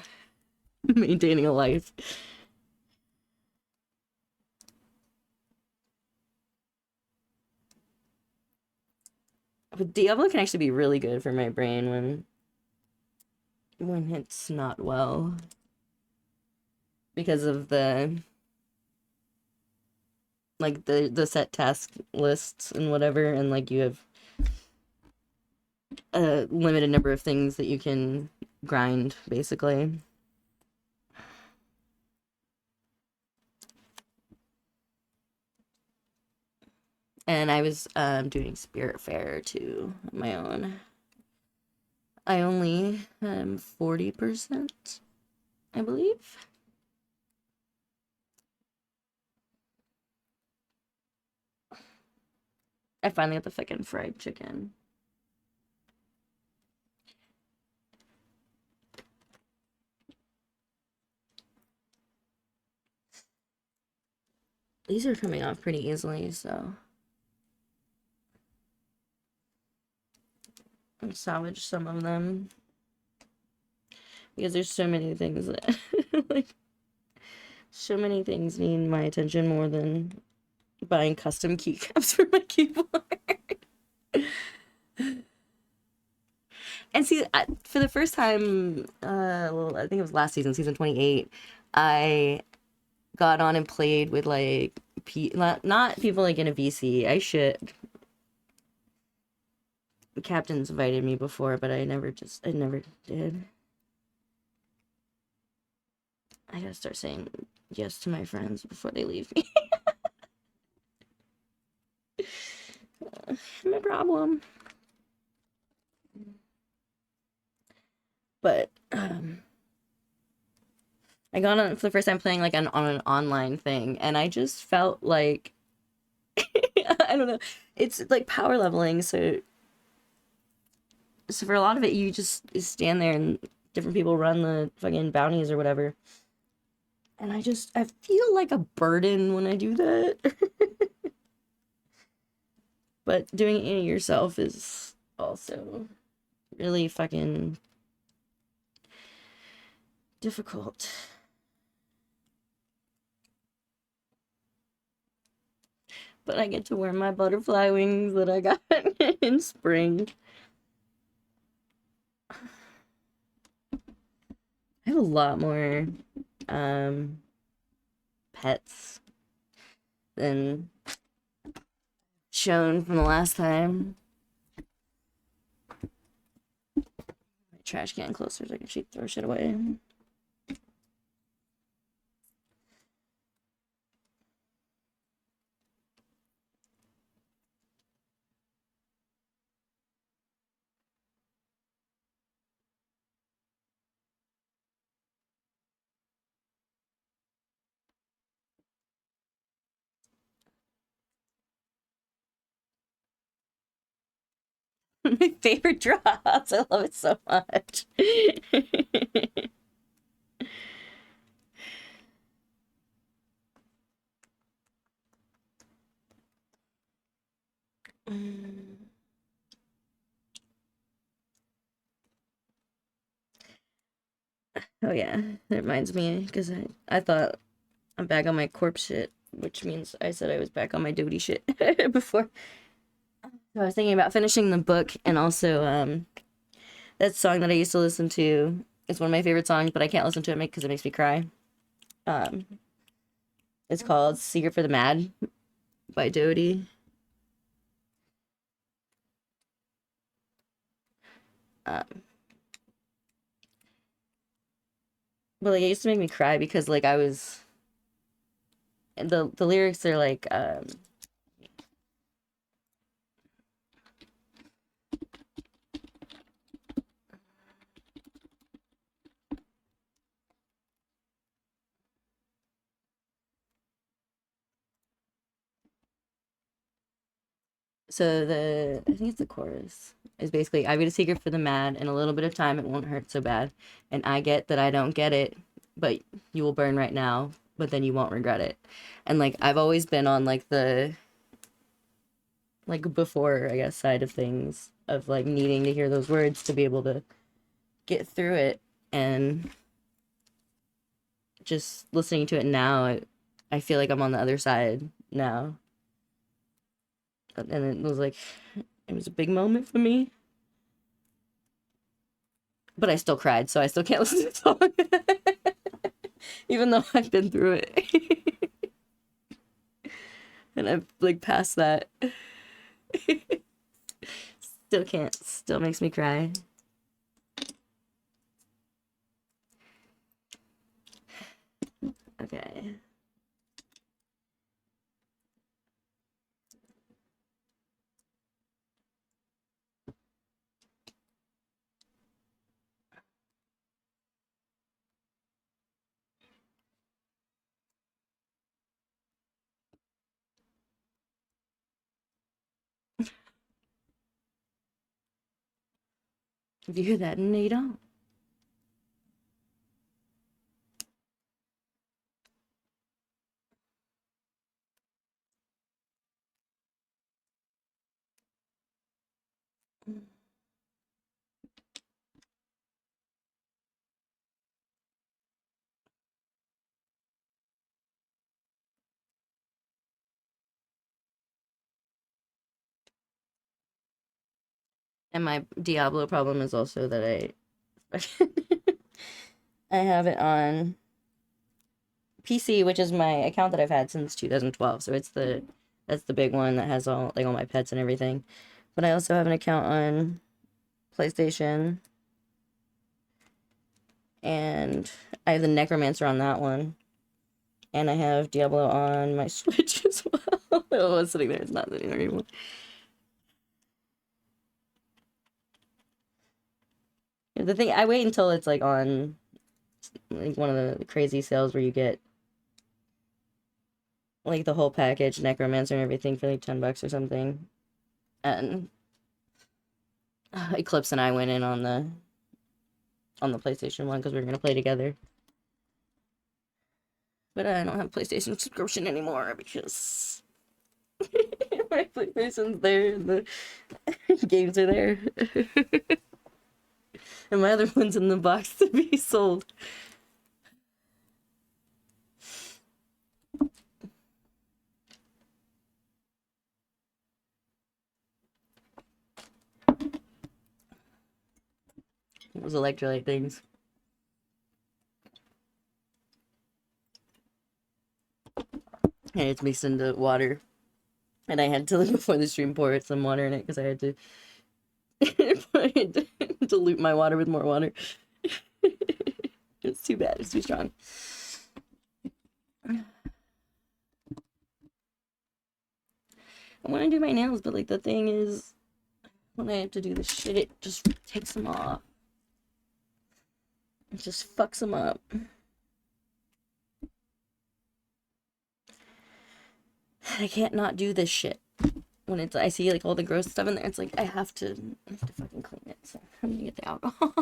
maintaining a life. But Diablo can actually be really good for my brain when it's not well. Because of the like the set task lists and whatever, and like you have a limited number of things that you can grind, basically. And I was doing Spirit Fair too on my own. I only 40%, I believe. I finally got the fucking fried chicken. These are coming off pretty easily, so I'll salvage some of them. Because there's so many things that, like, so many things need my attention more than buying custom keycaps for my keyboard. And see, for the first time, well, I think it was last season, season 28, I got on and played with, like, not people, like, in a VC. I should. Captain's invited me before, but I never did. I gotta start saying yes to my friends before they leave me. No problem. But I got on for the first time playing like on an online thing, and I just felt like I don't know. It's like power leveling, so for a lot of it, you just stand there and different people run the fucking bounties or whatever. And I feel like a burden when I do that. But doing it yourself is also really fucking difficult. But I get to wear my butterfly wings that I got in spring. I have a lot more pets than shown from the last time. My trash can closer so I can throw shit away. My favorite drops. I love it so much. Oh yeah, it reminds me because I thought I'm back on my corpse shit, which means I said I was back on my duty shit before. So I was thinking about finishing the book and also that song that I used to listen to. It's one of my favorite songs, but I can't listen to it because it makes me cry. Um, it's called "Secret for the Mad" by Dodie. Um, but like it used to make me cry because like I was the lyrics are like so I think it's the chorus is basically I get a secret for the mad in a little bit of time it won't hurt so bad, and I get that I don't get it, but you will burn right now, but then you won't regret it. And like I've always been on like the like before I guess side of things of like needing to hear those words to be able to get through it, and just listening to it now I feel like I'm on the other side now, and it was a big moment for me, but I still cried, so I still can't listen to the song. Even though I've been through it. And I've like passed that. Still can't, still makes me cry. Okay. If you hear that, no, you don't. And my Diablo problem is also that I have it on PC, which is my account that I've had since 2012. So that's the big one that has all my pets and everything. But I also have an account on PlayStation, and I have the Necromancer on that one, and I have Diablo on my Switch as well. Oh, it's sitting there. It's not sitting there anymore. The thing, I wait until it's like on like one of the crazy sales where you get like the whole package, Necromancer and everything for like $10 or something. And Eclipse and I went in on the PlayStation one because we were gonna play together. But I don't have PlayStation subscription anymore because my PlayStation's there and the games are there. And my other one's in the box to be sold. Those electrolyte things. And it's mixed into water. And I had to, before the stream, pour some water in it because I had to dilute my water with more water. It's too bad. It's too strong. I want to do my nails, but like the thing is, when I have to do this shit, it just takes them off. It just fucks them up. I can't not do this shit. When it's, I see like all the gross stuff in there, it's like I have to fucking clean it. So I'm gonna get the alcohol.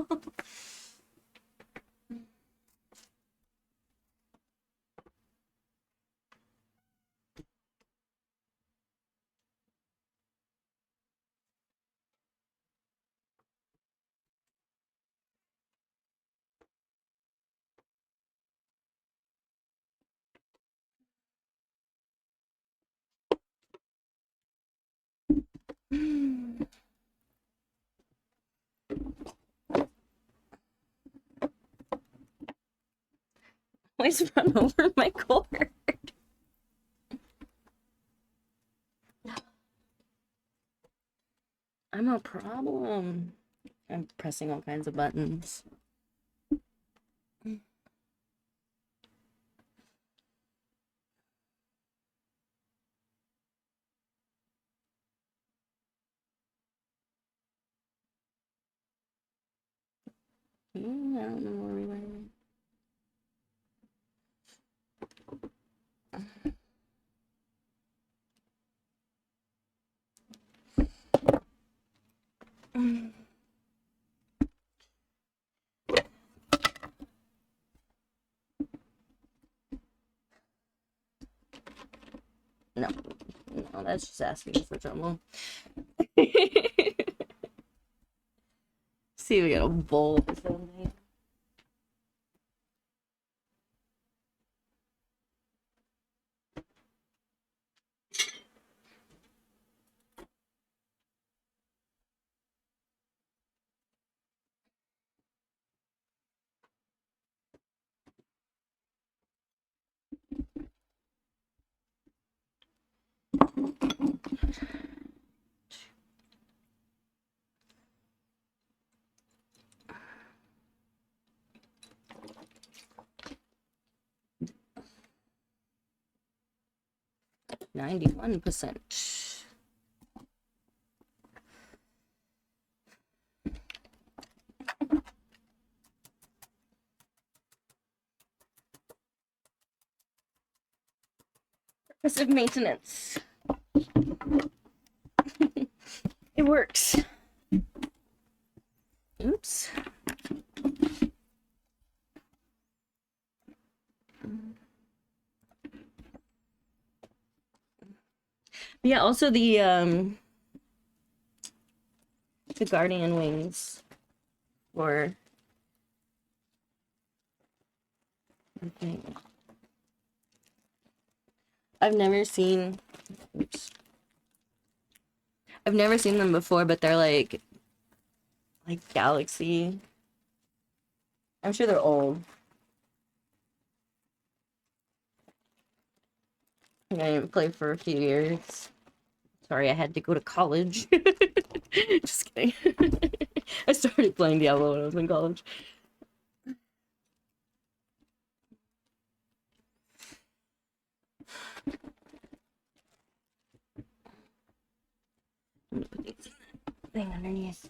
Always run over my cord. I'm a problem. I'm pressing all kinds of buttons. I don't know where we went. No, that's just asking for trouble. See, we got a bowl or something. %91%. Progressive maintenance. It works. Ooh. Yeah, also the Guardian wings were I think I've never seen oops. I've never seen them before, but they're like Galaxy. I'm sure they're old. I didn't play for a few years. Sorry, I had to go to college. Just kidding. I started playing Diablo when I was in college. I'm gonna put these thing underneath.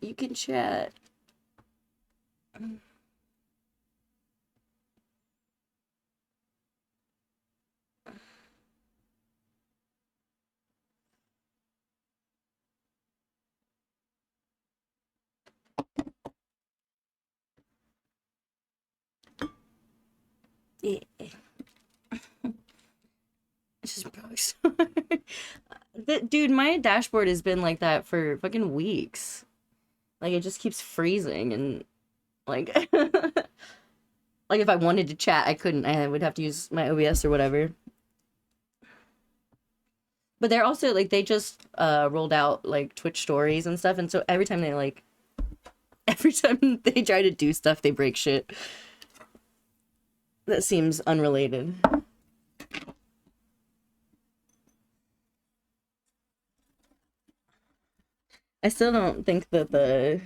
You can chat. Yeah. It's just bugs. Dude, my dashboard has been like that for fucking weeks. Like it just keeps freezing and like like if I wanted to chat, I couldn't. I would have to use my OBS or whatever. But they're also like they just rolled out like Twitch stories and stuff, and so every time they like every time they try to do stuff, they break shit. That seems unrelated. I still don't think that the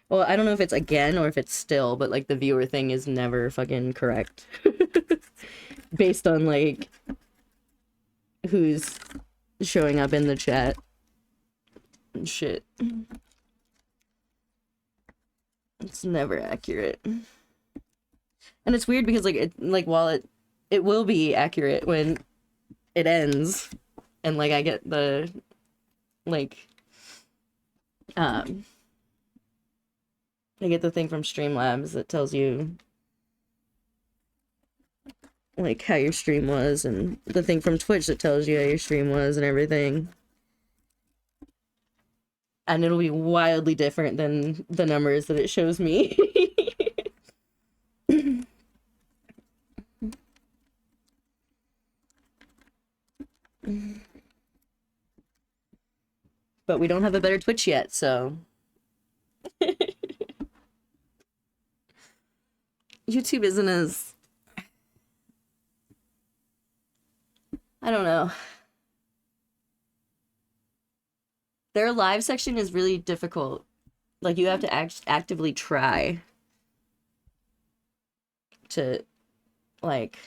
well, I don't know if it's again or if it's still, but like the viewer thing is never fucking correct. Based on like who's showing up in the chat and shit. It's never accurate. And it's weird because like while it will be accurate when it ends and like I get the like um I get the thing from Streamlabs that tells you like how your stream was and the thing from Twitch that tells you how your stream was and everything. And it'll be wildly different than the numbers that it shows me. But we don't have a better Twitch yet, so YouTube isn't as I don't know. Their live section is really difficult. Like you have to actively try to like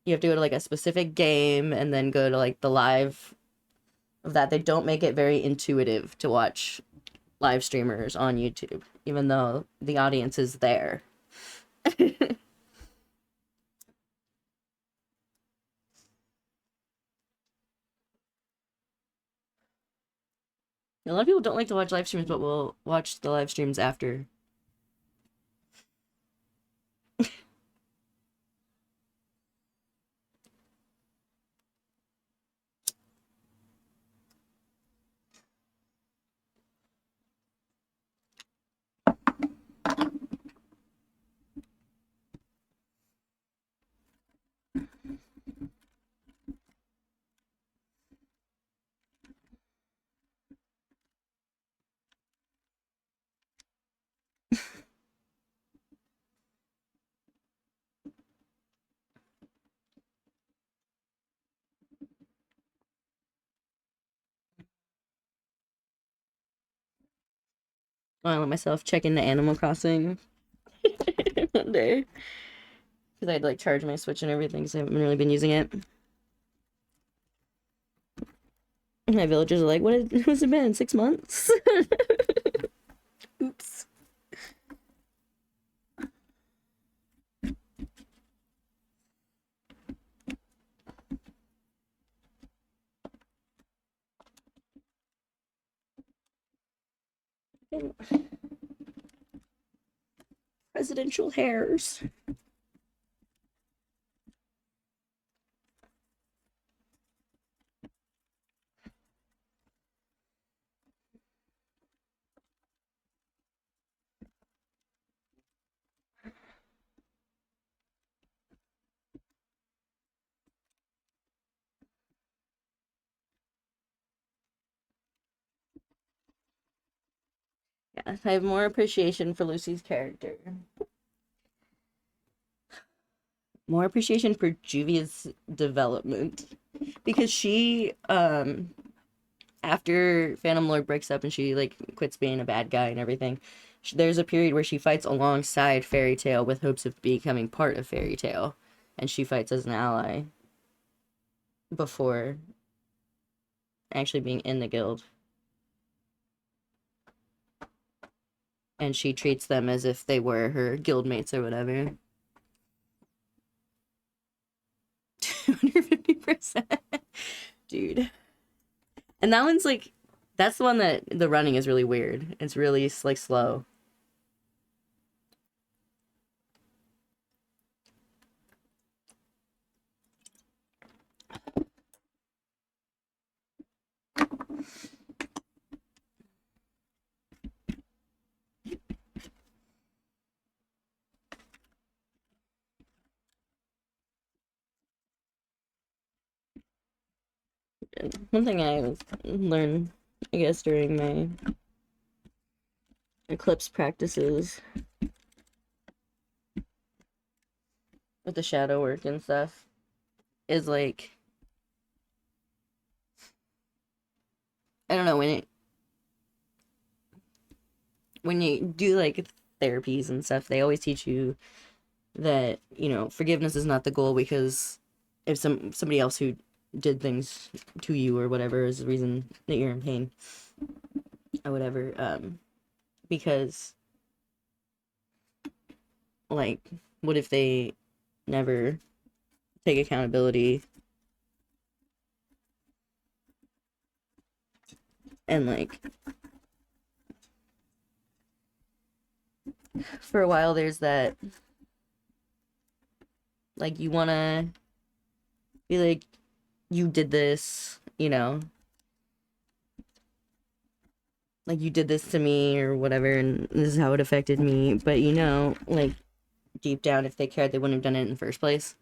you have to go to like a specific game and then go to like the live of that. They don't make it very intuitive to watch live streamers on YouTube, even though the audience is there. A lot of people don't like to watch live streams, but will watch the live streams after. I let myself check into Animal Crossing one day because I'd like charge my Switch and everything because I haven't really been using it. My villagers are like, what has it been? 6 months? Oops. Presidential hairs. Yeah, I have more appreciation for Lucy's character. More appreciation for Juvia's development. Because she, after Phantom Lord breaks up and she, like, quits being a bad guy and everything, there's a period where she fights alongside Fairy Tail with hopes of becoming part of Fairy Tail. And she fights as an ally before actually being in the guild. And she treats them as if they were her guildmates or whatever. 250%. Dude. And that one's like, that's the one that the running is really weird. It's really like slow. One thing I learned, I guess, during my eclipse practices with the shadow work and stuff is like, I don't know, when you do like therapies and stuff, they always teach you that, you know, forgiveness is not the goal, because if somebody else who did things to you or whatever is the reason that you're in pain or whatever, because like, what if they never take accountability and like, for a while there's that, like, you want to be like, you did this, you know, like, you did this to me or whatever, and this is how it affected me, but you know, like, deep down, if they cared, they wouldn't have done it in the first place.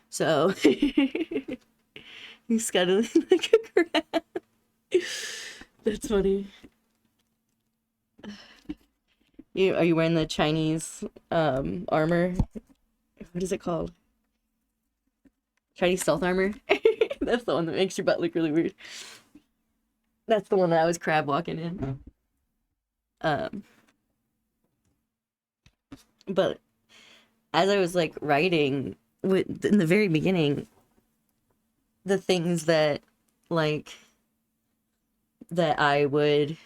So he's scuttling like a crab. That's funny. Are you wearing the Chinese armor? What is it called? Chinese stealth armor? That's the one that makes your butt look really weird. That's the one that I was crab walking in. Um, but as I was like writing in the very beginning, the things that like that I would,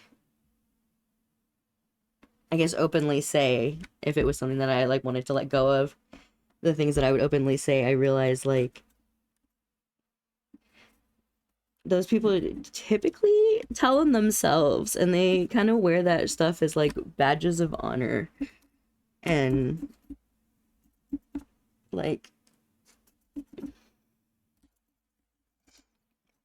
I guess, openly say if it was something that I like wanted to let go of, the things that I would openly say, I realized like those people typically tell them themselves, and they kind of wear that stuff as like badges of honor, and like,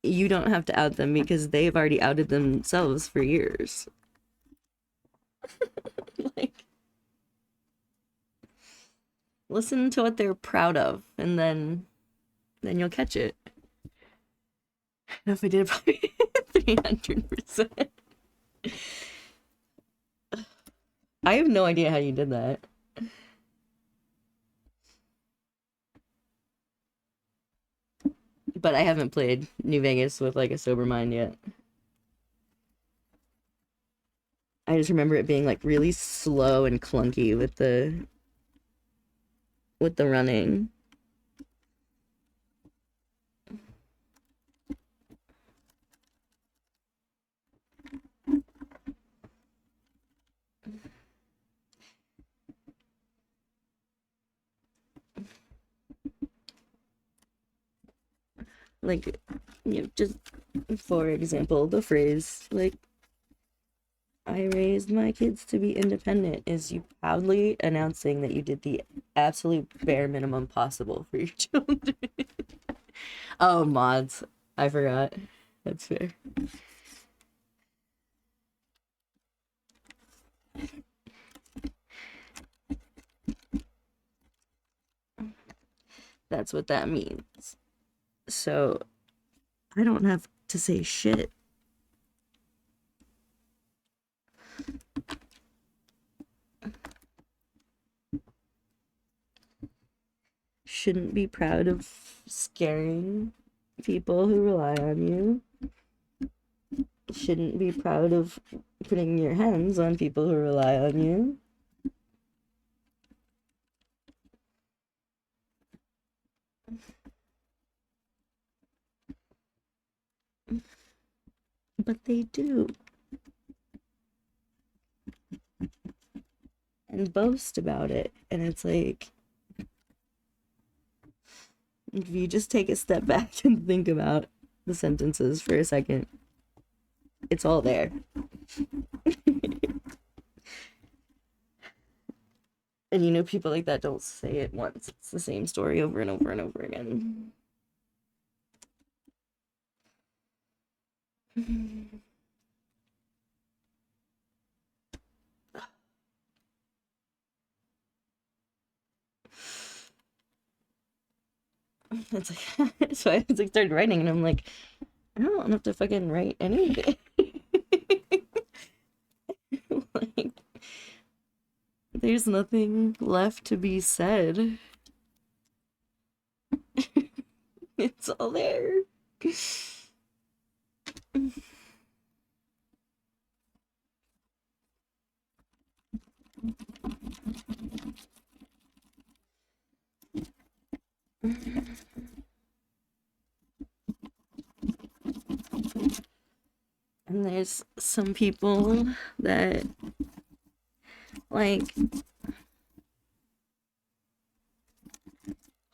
you don't have to out them because they've already outed themselves for years. Like, listen to what they're proud of, and then you'll catch it. I don't know if I did probably 300%. I have no idea how you did that. But I haven't played New Vegas with like a sober mind yet. I just remember it being like really slow and clunky with the running. Like, just for example, the phrase, like, I raised my kids to be independent is you proudly announcing that you did the absolute bare minimum possible for your children. Oh, mods. I forgot. That's fair. That's what that means. So, I don't have to say shit. Shouldn't be proud of scaring people who rely on you. Shouldn't be proud of putting your hands on people who rely on you. But they do. And boast about it. And it's like, if you just take a step back and think about the sentences for a second, it's all there. And people like that don't say it once. It's the same story over and over and over again. It's like, so I was like started writing and I'm like, I don't have to fucking write anything. Like, there's nothing left to be said. It's all there. And there's some people that, like,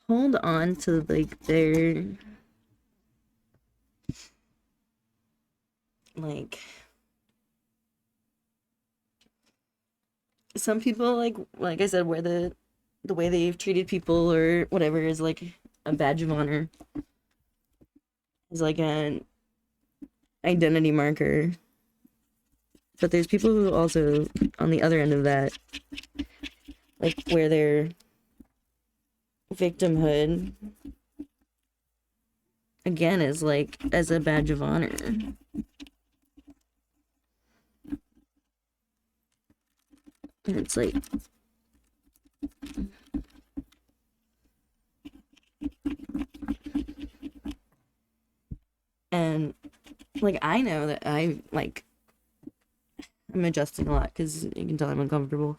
hold on to, like, their, like, some people, like I said, where the way they've treated people or whatever is like a badge of honor, is like an identity marker. But there's people who also, on the other end of that, like, where their victimhood, again, is like as a badge of honor. And it's like, and like, I know that I'm adjusting a lot because you can tell I'm uncomfortable.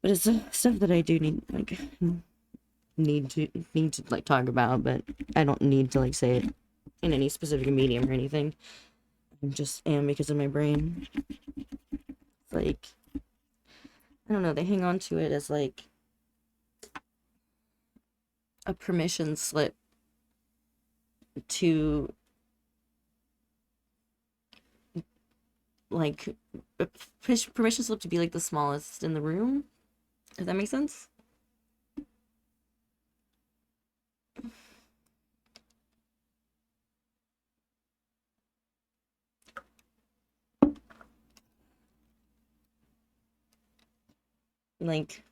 But it's stuff that I do need to like talk about, but I don't need to like say it in any specific medium or anything. I just am because of my brain. It's like, I don't know, they hang on to it as like a permission slip to like a permission slip to be like the smallest in the room. Does that make sense? Like,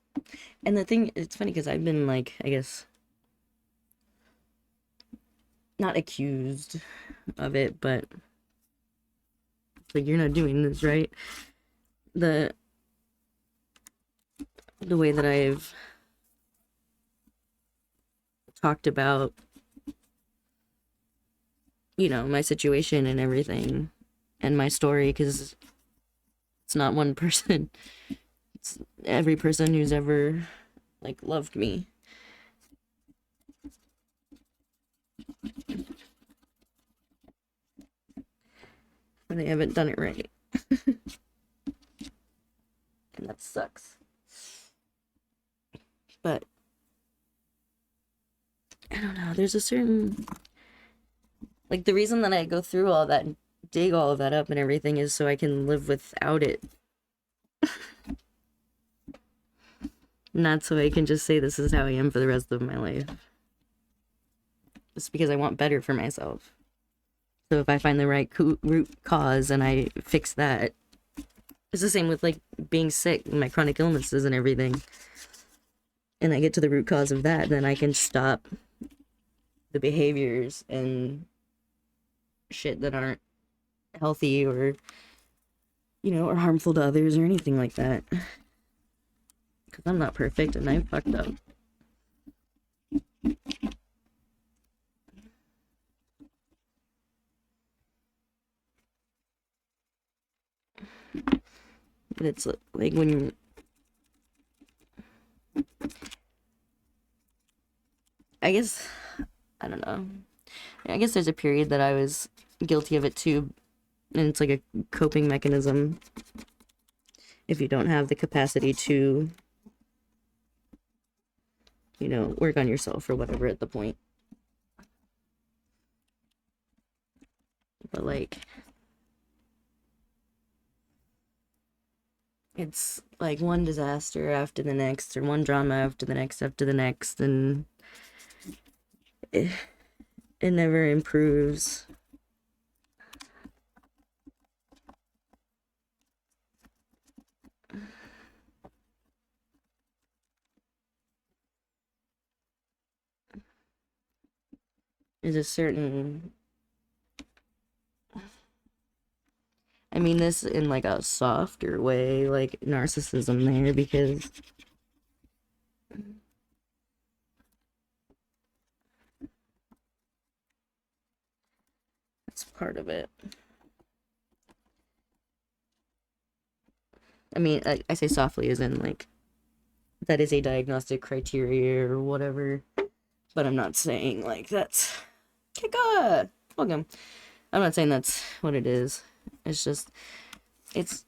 and the thing, it's funny because I've been like, I guess, not accused of it, but it's like, you're not doing this right. The way that I've talked about, my situation and everything and my story, because It's not one person. It's every person who's ever, like, loved me. And they haven't done it right. And that sucks. But I don't know, there's a certain, like, the reason that I go through all that and dig all of that up and everything is so I can live without it. Not so I can just say this is how I am for the rest of my life. It's because I want better for myself. So if I find the right root cause and I fix that, it's the same with, like, being sick and my chronic illnesses and everything. And I get to the root cause of that, then I can stop the behaviors and shit that aren't healthy or, you know, or harmful to others or anything like that. Because I'm not perfect and I fucked up. But it's like when I guess, I don't know. I guess there's a period that I was guilty of it too. And it's like a coping mechanism if you don't have the capacity to, you know, work on yourself or whatever at the point. But, like, it's like one disaster after the next, or one drama after the next, and it never improves. There's a certain, I mean this in like a softer way, like narcissism there, because that's part of it. I mean, I say softly as in, like, that is a diagnostic criteria or whatever, but I'm not saying, like, that's, Kika! Welcome. I'm not saying that's what it is. It's just, it's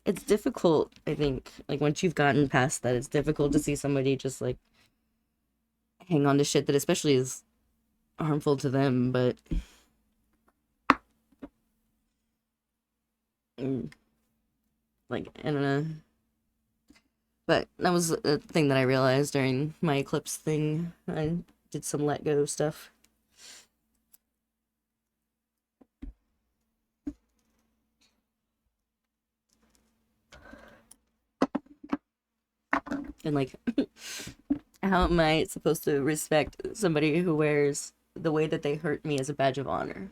difficult, I think, like, once you've gotten past that, it's difficult to see somebody just, like, hang on to shit that especially is harmful to them, but like, I don't know. But that was a thing that I realized during my eclipse thing. I did some let go stuff. And, like, how am I supposed to respect somebody who wears the way that they hurt me as a badge of honor?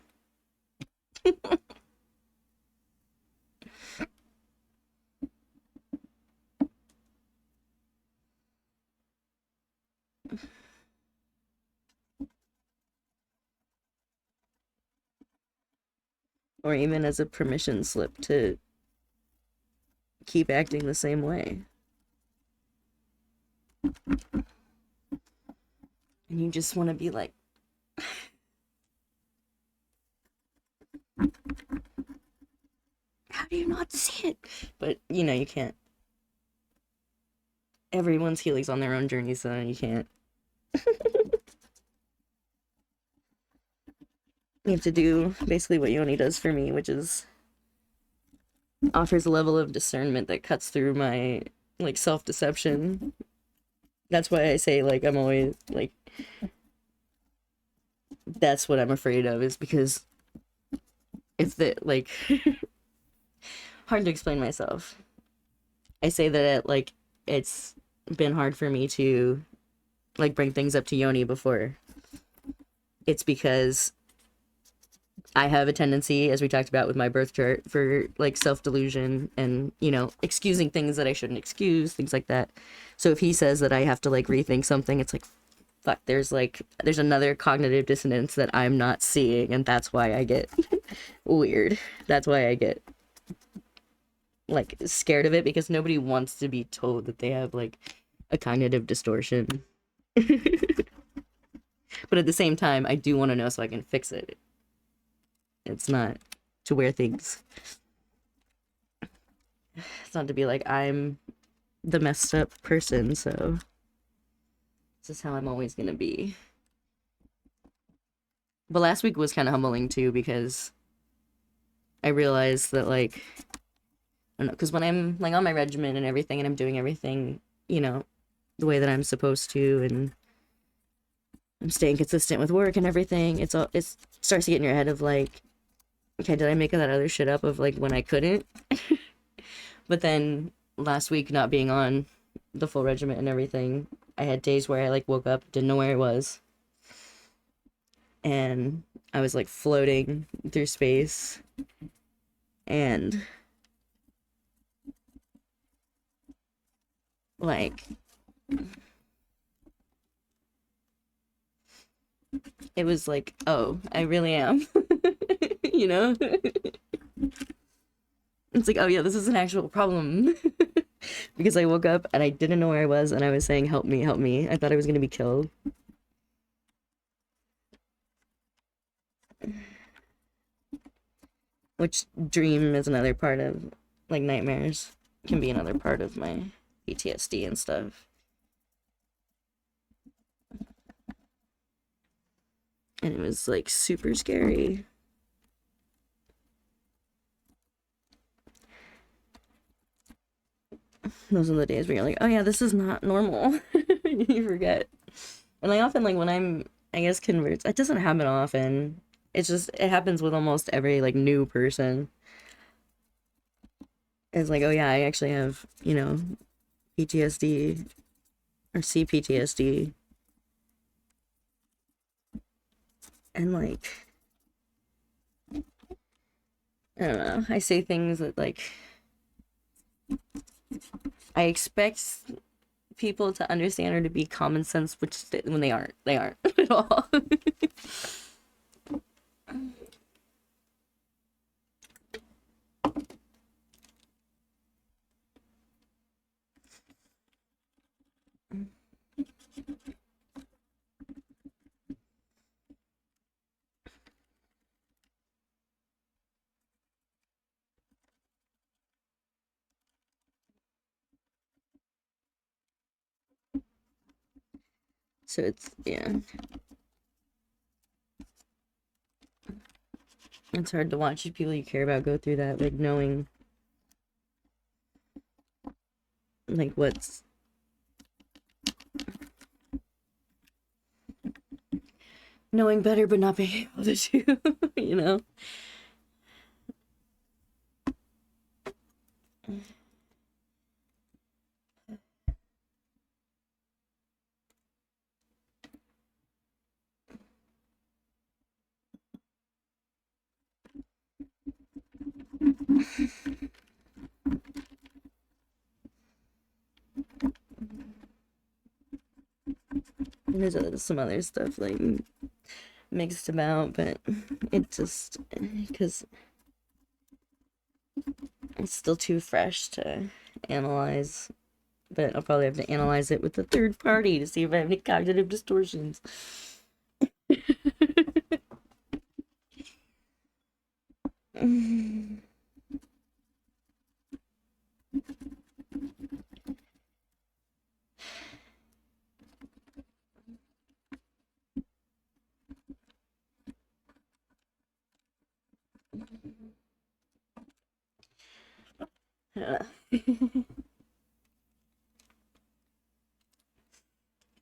Or even as a permission slip to keep acting the same way. And you just want to be like, how do you not see it? But, you know, you can't. Everyone's healing's on their own journey, so you can't. You have to do basically what Yoni does for me, which is offers a level of discernment that cuts through my, like, self-deception. That's why I say, like, I'm always, like, that's what I'm afraid of, is because if the, like, hard to explain myself. I say that, like, it's been hard for me to, like, bring things up to Yoni before. It's because I have a tendency, as we talked about with my birth chart, for, like, self-delusion and, you know, excusing things that I shouldn't excuse, things like that. So if he says that I have to, like, rethink something, it's like, fuck, there's another cognitive dissonance that I'm not seeing, and that's why I get weird. That's why I get like scared of it, because nobody wants to be told that they have like a cognitive distortion. But at the same time, I do want to know so I can fix it. It's not to wear things. It's not to be like I'm the messed up person, so this is how I'm always gonna be. But last week was kind of humbling too, because I realized that like, I don't know, because when I'm like on my regimen and everything, and I'm doing everything, you know, the way that I'm supposed to, and I'm staying consistent with work and everything, it starts to get in your head of like, okay, did I make that other shit up of like when I couldn't? But then last week not being on the full regimen and everything, I had days where I like woke up, didn't know where I was, and I was like floating through space, and like it was like, oh, I really am. You know? It's like, oh yeah, this is an actual problem. Because I woke up and I didn't know where I was, and I was saying, help me, help me. I thought I was gonna be killed. Which dream is another part of, like, nightmares can be another part of my PTSD and stuff. And it was like super scary. Those are the days where you're like, oh yeah, this is not normal. You forget. And I often, like, when I'm, I guess, converts, it doesn't happen often. It's just, it happens with almost every, like, new person. It's like, oh yeah, I actually have, you know, PTSD or CPTSD. And, like, I don't know, I say things that, like, I expect people to understand or to be common sense, which when they aren't at all. So it's, yeah, it's hard to watch people you care about go through that, like, knowing, like, what's, knowing better but not being able to do, you know? And there's some other stuff, like, mixed about, but it just, because it's still too fresh to analyze. But I'll probably have to analyze it with a third party to see if I have any cognitive distortions.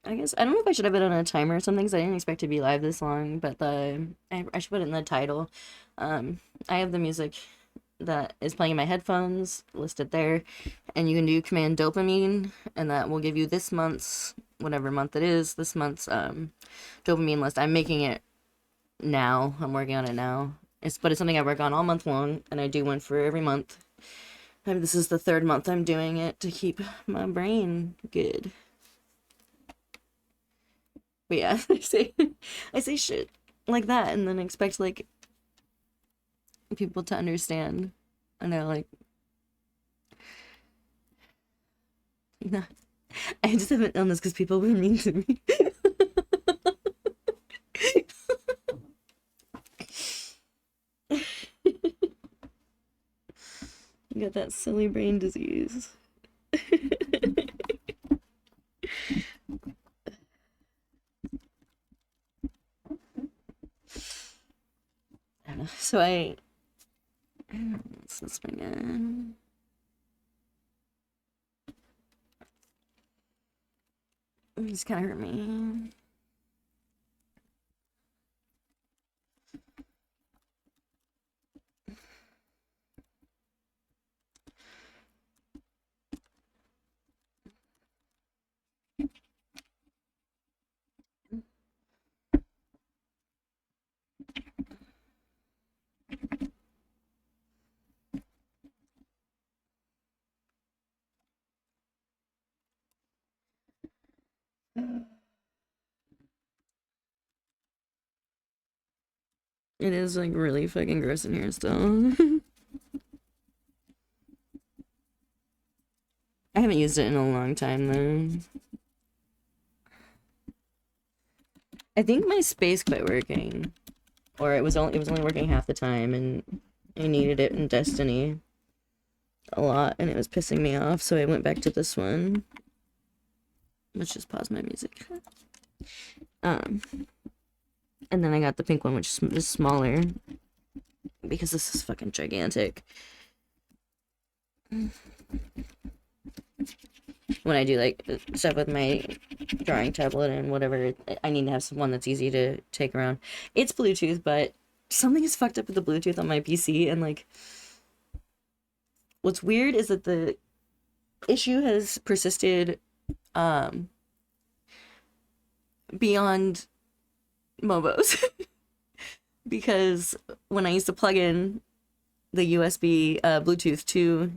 I guess I don't know if I should have it on a timer or something, because I didn't expect to be live this long. But I should put it in the title. I have the music that is playing in my headphones listed there, and you can do command dopamine, and that will give you this month's, whatever month it is, this month's dopamine list. I'm making it now. I'm working on it now. But it's something I work on all month long, and I do one for every month. And this is the third month I'm doing it to keep my brain good. But yeah, I say shit like that, and then expect, like, people to understand. And they're like, no, I just haven't done this because people were mean to me. You got that silly brain disease. I don't know. So what's this one again? It's kind of hurt me. It is like really fucking gross in here still. I haven't used it in a long time though. I think my space quit working, or it was only working half the time, and I needed it in Destiny a lot, and it was pissing me off. So I went back to this one. Let's just pause my music. And then I got the pink one, which is smaller, because this is fucking gigantic. When I do like stuff with my drawing tablet and whatever, I need to have one that's easy to take around. It's Bluetooth, but something is fucked up with the Bluetooth on my PC, and like, what's weird is that the issue has persisted beyond Mobos. Because when I used to plug in the USB Bluetooth to,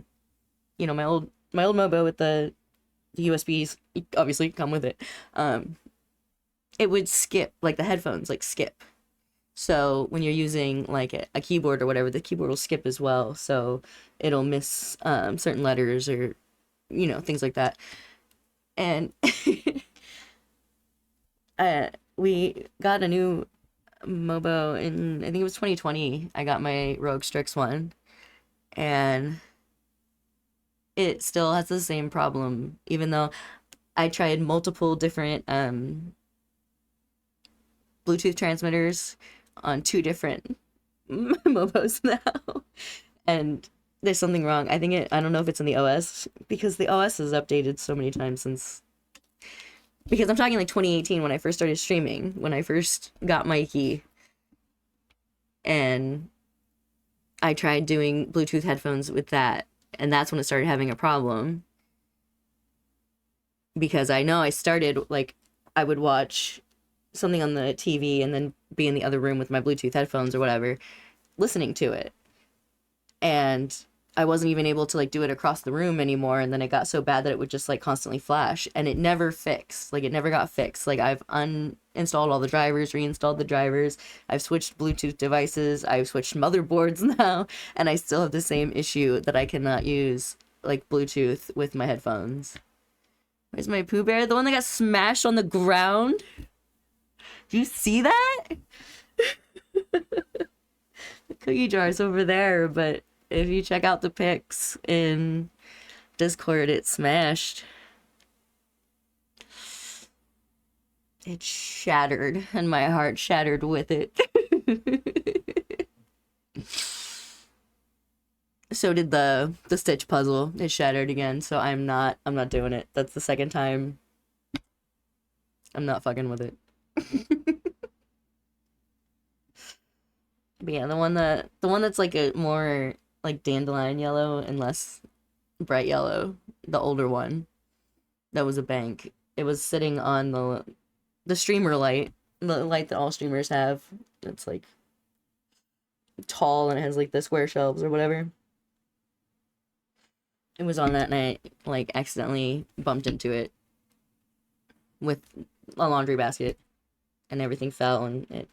you know, my old Mobo with the USBs obviously come with it, it would skip, like the headphones like skip. So when you're using like a keyboard or whatever, the keyboard will skip as well, so it'll miss certain letters or, you know, things like that. And we got a new Mobo in, I think it was 2020. I got my Rogue Strix one, and it still has the same problem, even though I tried multiple different Bluetooth transmitters on 2 different Mobos now, and there's something wrong. I don't know if it's in the OS, because the OS has updated so many times since, because I'm talking like 2018 when I first started streaming, when I first got Mikey, and I tried doing Bluetooth headphones with that, and that's when it started having a problem. Because I know I started, like, I would watch something on the TV and then be in the other room with my Bluetooth headphones or whatever, listening to it. And I wasn't even able to, like, do it across the room anymore, and then it got so bad that it would just, like, constantly flash, and it never fixed. Like, it never got fixed. Like, I've uninstalled all the drivers, reinstalled the drivers, I've switched Bluetooth devices, I've switched motherboards now, and I still have the same issue that I cannot use, like, Bluetooth with my headphones. Where's my Pooh Bear? The one that got smashed on the ground? Do you see that? The cookie jar's over there, but if you check out the pics in Discord, it's smashed. It shattered, and my heart shattered with it. So did the Stitch puzzle. It shattered again, so I'm not doing it. That's the second time. I'm not fucking with it. But yeah, the one that's like a more like dandelion yellow and less bright yellow, the older one, that was a bank. It was sitting on the streamer light, the light that all streamers have. It's like tall and it has like the square shelves or whatever. It was on that night, like accidentally bumped into it with a laundry basket, and everything fell, and it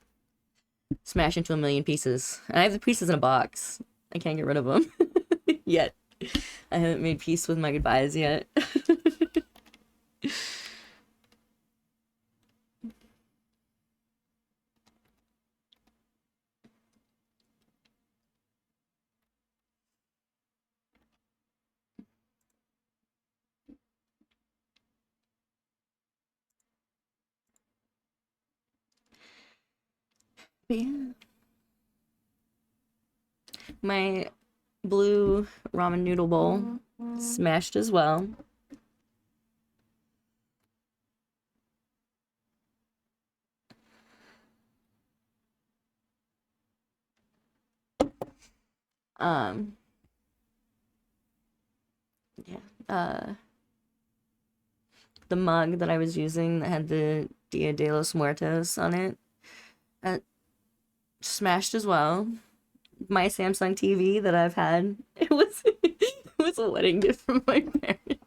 smash into a million pieces. And I have the pieces in a box. I can't get rid of them yet. I haven't made peace with my goodbyes yet. Yeah. My blue ramen noodle bowl smashed as well. Um, yeah. The mug that I was using that had the Dia de los Muertos on it, smashed as well. My Samsung TV that I've had, it was a wedding gift from my parents.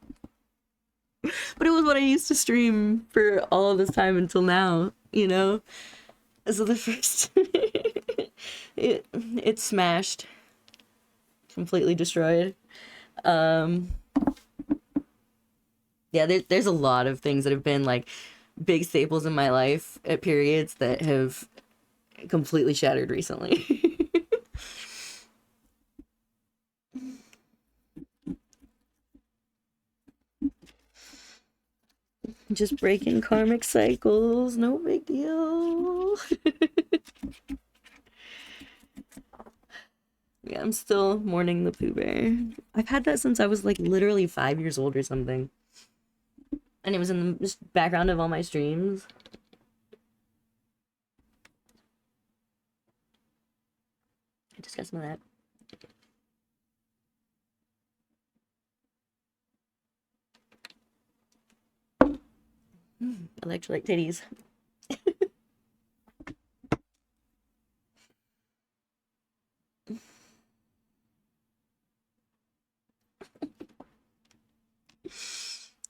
But it was what I used to stream for all of this time until now, you know? So the first it smashed. Completely destroyed. Yeah, there's a lot of things that have been like big staples in my life at periods that have completely shattered recently. Just breaking karmic cycles, no big deal. Yeah, I'm still mourning the Pooh Bear. I've had that since I was like literally 5 years old or something. And it was in the background of all my streams. I just got some of that. Electrolyte titties.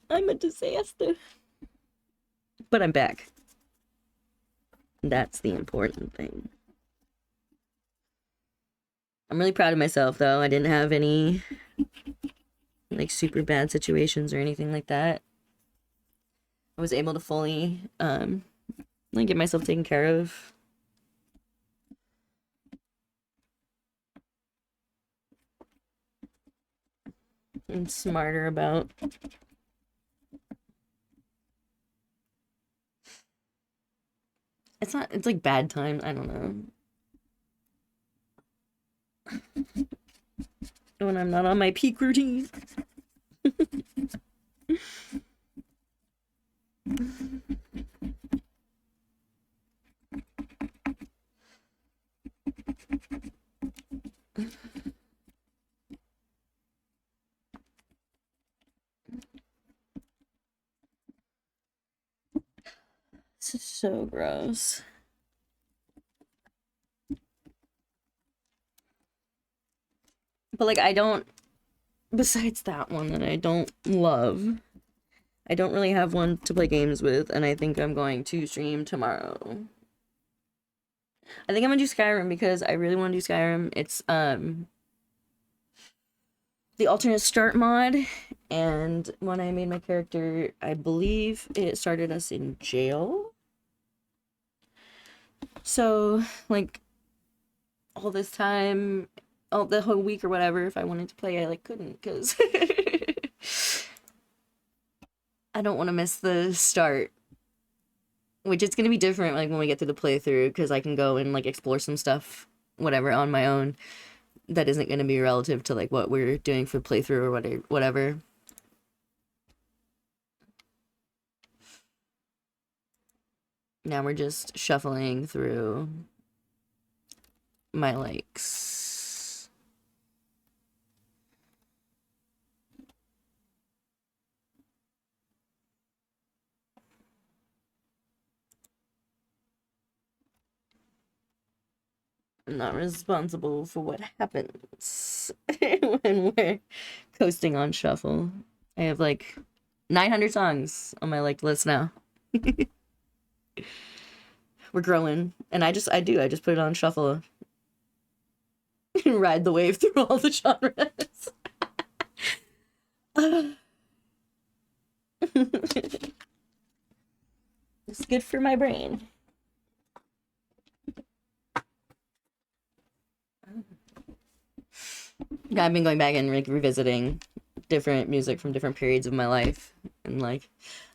I'm a disaster. But I'm back. That's the important thing. I'm really proud of myself, though. I didn't have any, like, super bad situations or anything like that. I was able to fully, like, get myself taken care of. And smarter about. It's not, it's like bad time. I don't know. When I'm not on my peak routine. This is so gross. But like I don't, besides that one that I don't love, I don't really have one to play games with, and I think I'm going to stream tomorrow. I think I'm gonna do Skyrim because I really want to do Skyrim. It's the alternate start mod, and when I made my character, I believe it started us in jail. So like all this time, all the whole week or whatever, if I wanted to play, I like couldn't because I don't want to miss the start. Which it's gonna be different like when we get through the playthrough because I can go and like explore some stuff, whatever, on my own. That isn't gonna be relative to like what we're doing for playthrough or whatever. Now we're just shuffling through my likes. I'm not responsible for what happens when we're coasting on shuffle. I have like 900 songs on my liked list now. We're growing, and I just put it on shuffle and ride the wave through all the genres. It's good for my brain. Yeah, I've been going back and like revisiting different music from different periods of my life, and like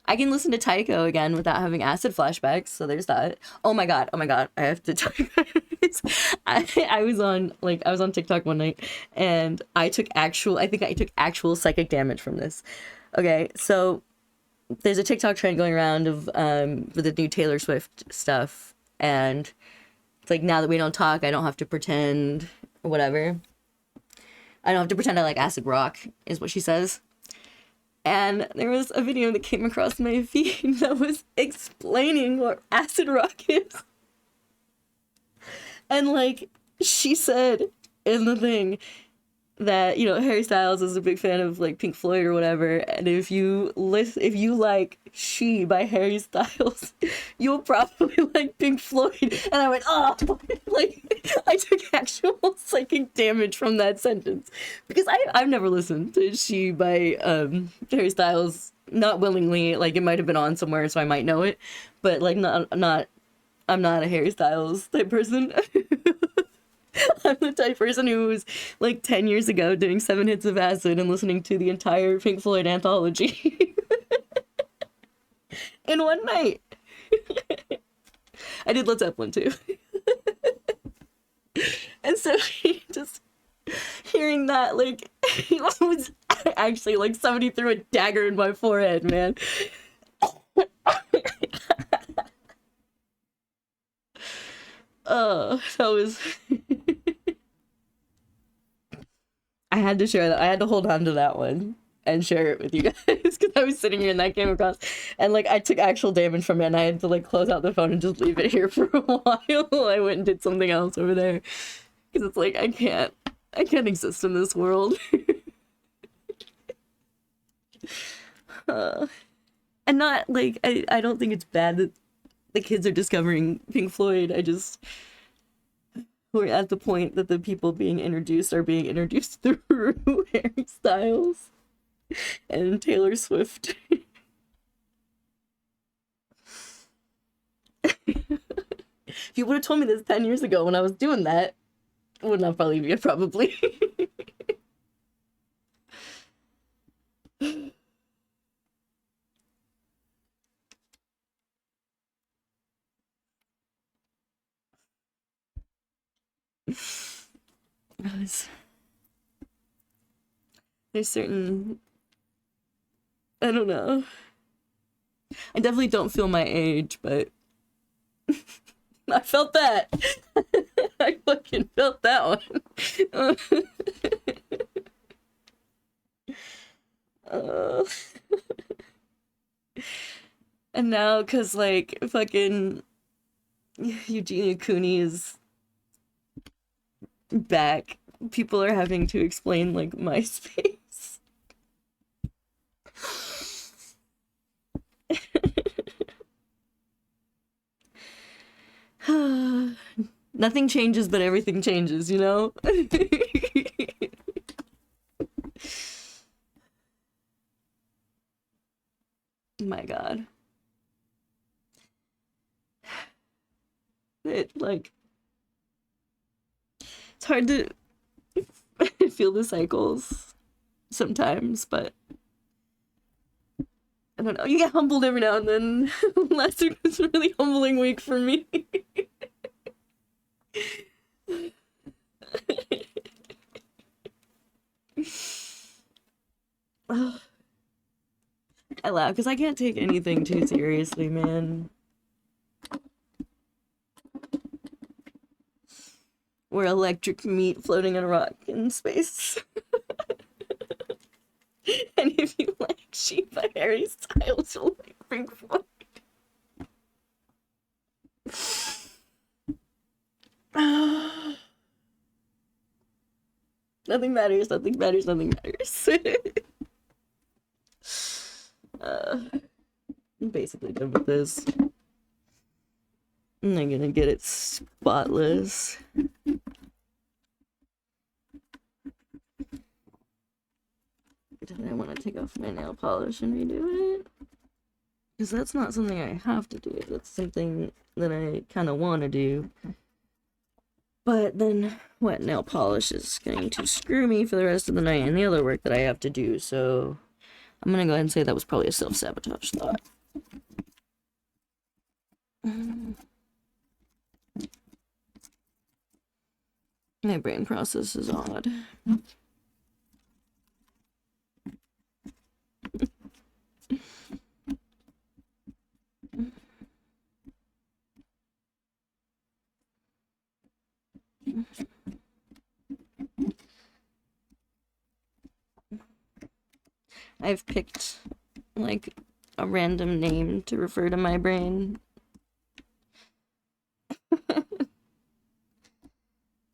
I can listen to Taiko again without having acid flashbacks. So there's that. Oh my god! I have to tell you guys. I was on TikTok one night, and I took actual psychic damage from this. Okay, so there's a TikTok trend going around of with the new Taylor Swift stuff, and it's like, now that we don't talk, I don't have to pretend, or whatever. I don't have to pretend I like acid rock, is what she says. And there was a video that came across my feed that was explaining what acid rock is. And like, she said in the thing that, Harry Styles is a big fan of like Pink Floyd or whatever, and if you like She by Harry Styles, you'll probably like Pink Floyd. And I went, oh, like, I took actual psychic damage from that sentence, because I've never listened to She by Harry Styles, not willingly. Like, it might have been on somewhere, so I might know it, but like, I'm not a Harry Styles type person. I'm the type of person who was like 10 years ago doing 7 hits of acid and listening to the entire Pink Floyd anthology in one night. I did Led Zeppelin too. And so just hearing that, like, it was actually like somebody threw a dagger in my forehead, man. That was I had to share that. I had to hold on to that one and share it with you guys, because I was sitting here and that came across, and like, I took actual damage from it, and I had to like close out the phone and just leave it here for a while. I went and did something else over there, because it's like, I can't exist in this world. And not like, I don't think it's bad that the kids are discovering Pink Floyd. We're at the point that the people being introduced are being introduced through Harry Styles and Taylor Swift. If you would have told me this 10 years ago when I was doing that, I would not believe you, probably. There's certain, I don't know. I definitely don't feel my age, but I felt that. I fucking felt that one. And now, cause like fucking Eugenia Cooney is back, people are having to explain like MySpace. Nothing changes, but everything changes, you know? My God. It, like, it's hard to feel the cycles sometimes, but I don't know. You get humbled every now and then. Last week was a really humbling week for me. I laugh because I can't take anything too seriously, man. We're electric meat floating in a rock in space. And if you like She by Harry Styles, you'll like Pink Floyd. Nothing matters, nothing matters, nothing matters. I'm basically done with this. And I'm gonna get it spotless. I want to take off my nail polish and redo it. Because that's not something I have to do. That's something that I kind of want to do. But then wet nail polish is going to screw me for the rest of the night and the other work that I have to do. So I'm going to go ahead and say that was probably a self-sabotage thought. My brain process is odd. I've picked like a random name to refer to my brain.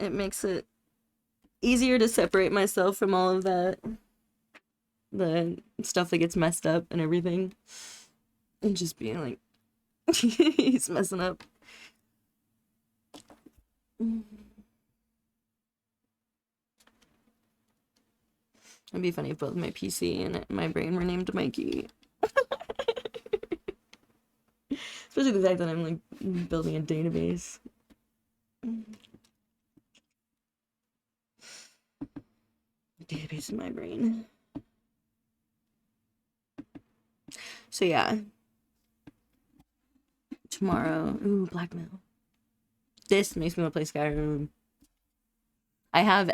It makes it easier to separate myself from all of that, the stuff that gets messed up and everything, and just being like, he's messing up. It'd be funny if both my PC and my brain were named Mikey. Especially the fact that I'm like building a database. Database in my brain. So yeah. Tomorrow. Ooh, blackmail. This makes me want to play Skyrim. I have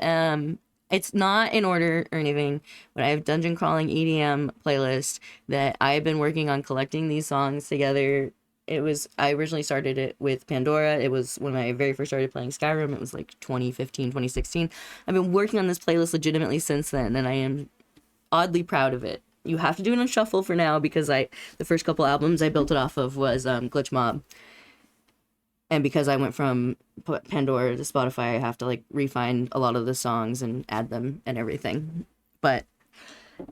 it's not in order or anything, but I have Dungeon Crawling EDM playlist that I've been working on collecting these songs together. I originally started it with Pandora. It was when I very first started playing Skyrim. It was like 2015, 2016. I've been working on this playlist legitimately since then, and I am oddly proud of it. You have to do it on shuffle for now because the first couple albums I built it off of was Glitch Mob. And because I went from Pandora to Spotify, I have to like refine a lot of the songs and add them and everything. But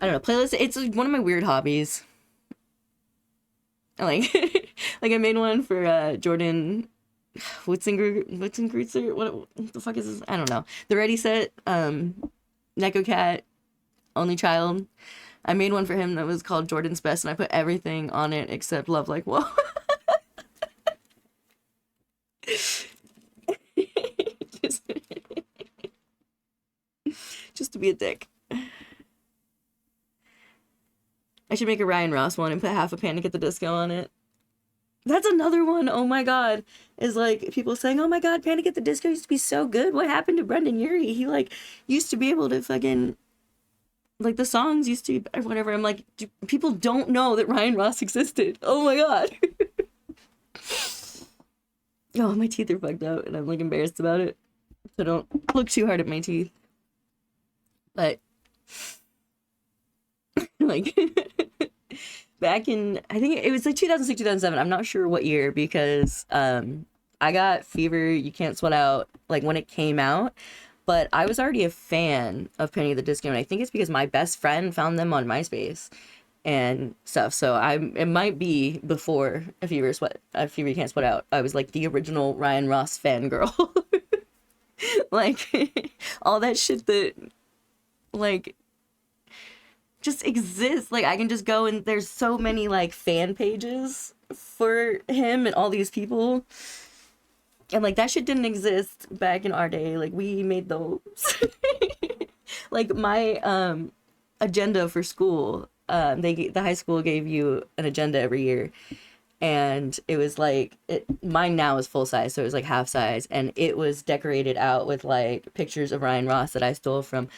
I don't know, playlist, it's like one of my weird hobbies. Like like I made one for Jordan Witzengrutzer, what the fuck is this? I don't know. The Ready Set, Neko Cat, Only Child. I made one for him that was called Jordan's Best, and I put everything on it except Love Like Whoa. just to be a dick. I should make a Ryan Ross one and put half a Panic at the Disco on it. That's another one, oh my god, is like people saying, oh my god, Panic at the Disco used to be so good. What happened to Brendan Urie? He like used to be able to fucking, like the songs used to be, or whatever. I'm like, people don't know that Ryan Ross existed. Oh my god. Oh, my teeth are fucked up and I'm like embarrassed about it. So don't look too hard at my teeth. But like back in, I think it was like 2006, 2007. I'm not sure what year because I got Fever, You Can't Sweat Out like when it came out. But I was already a fan of Panic at the Disco, and I think it's because my best friend found them on MySpace and stuff. So it might be before A Fever You Can't Sweat Out. I was like the original Ryan Ross fangirl. Like all that shit that like just exists. Like I can just go and there's so many like fan pages for him and all these people. And like that shit didn't exist back in our day. Like we made those. Like my agenda for school, the high school gave you an agenda every year. And it was like mine now is full size, so it was like half size, and it was decorated out with like pictures of Ryan Ross that I stole from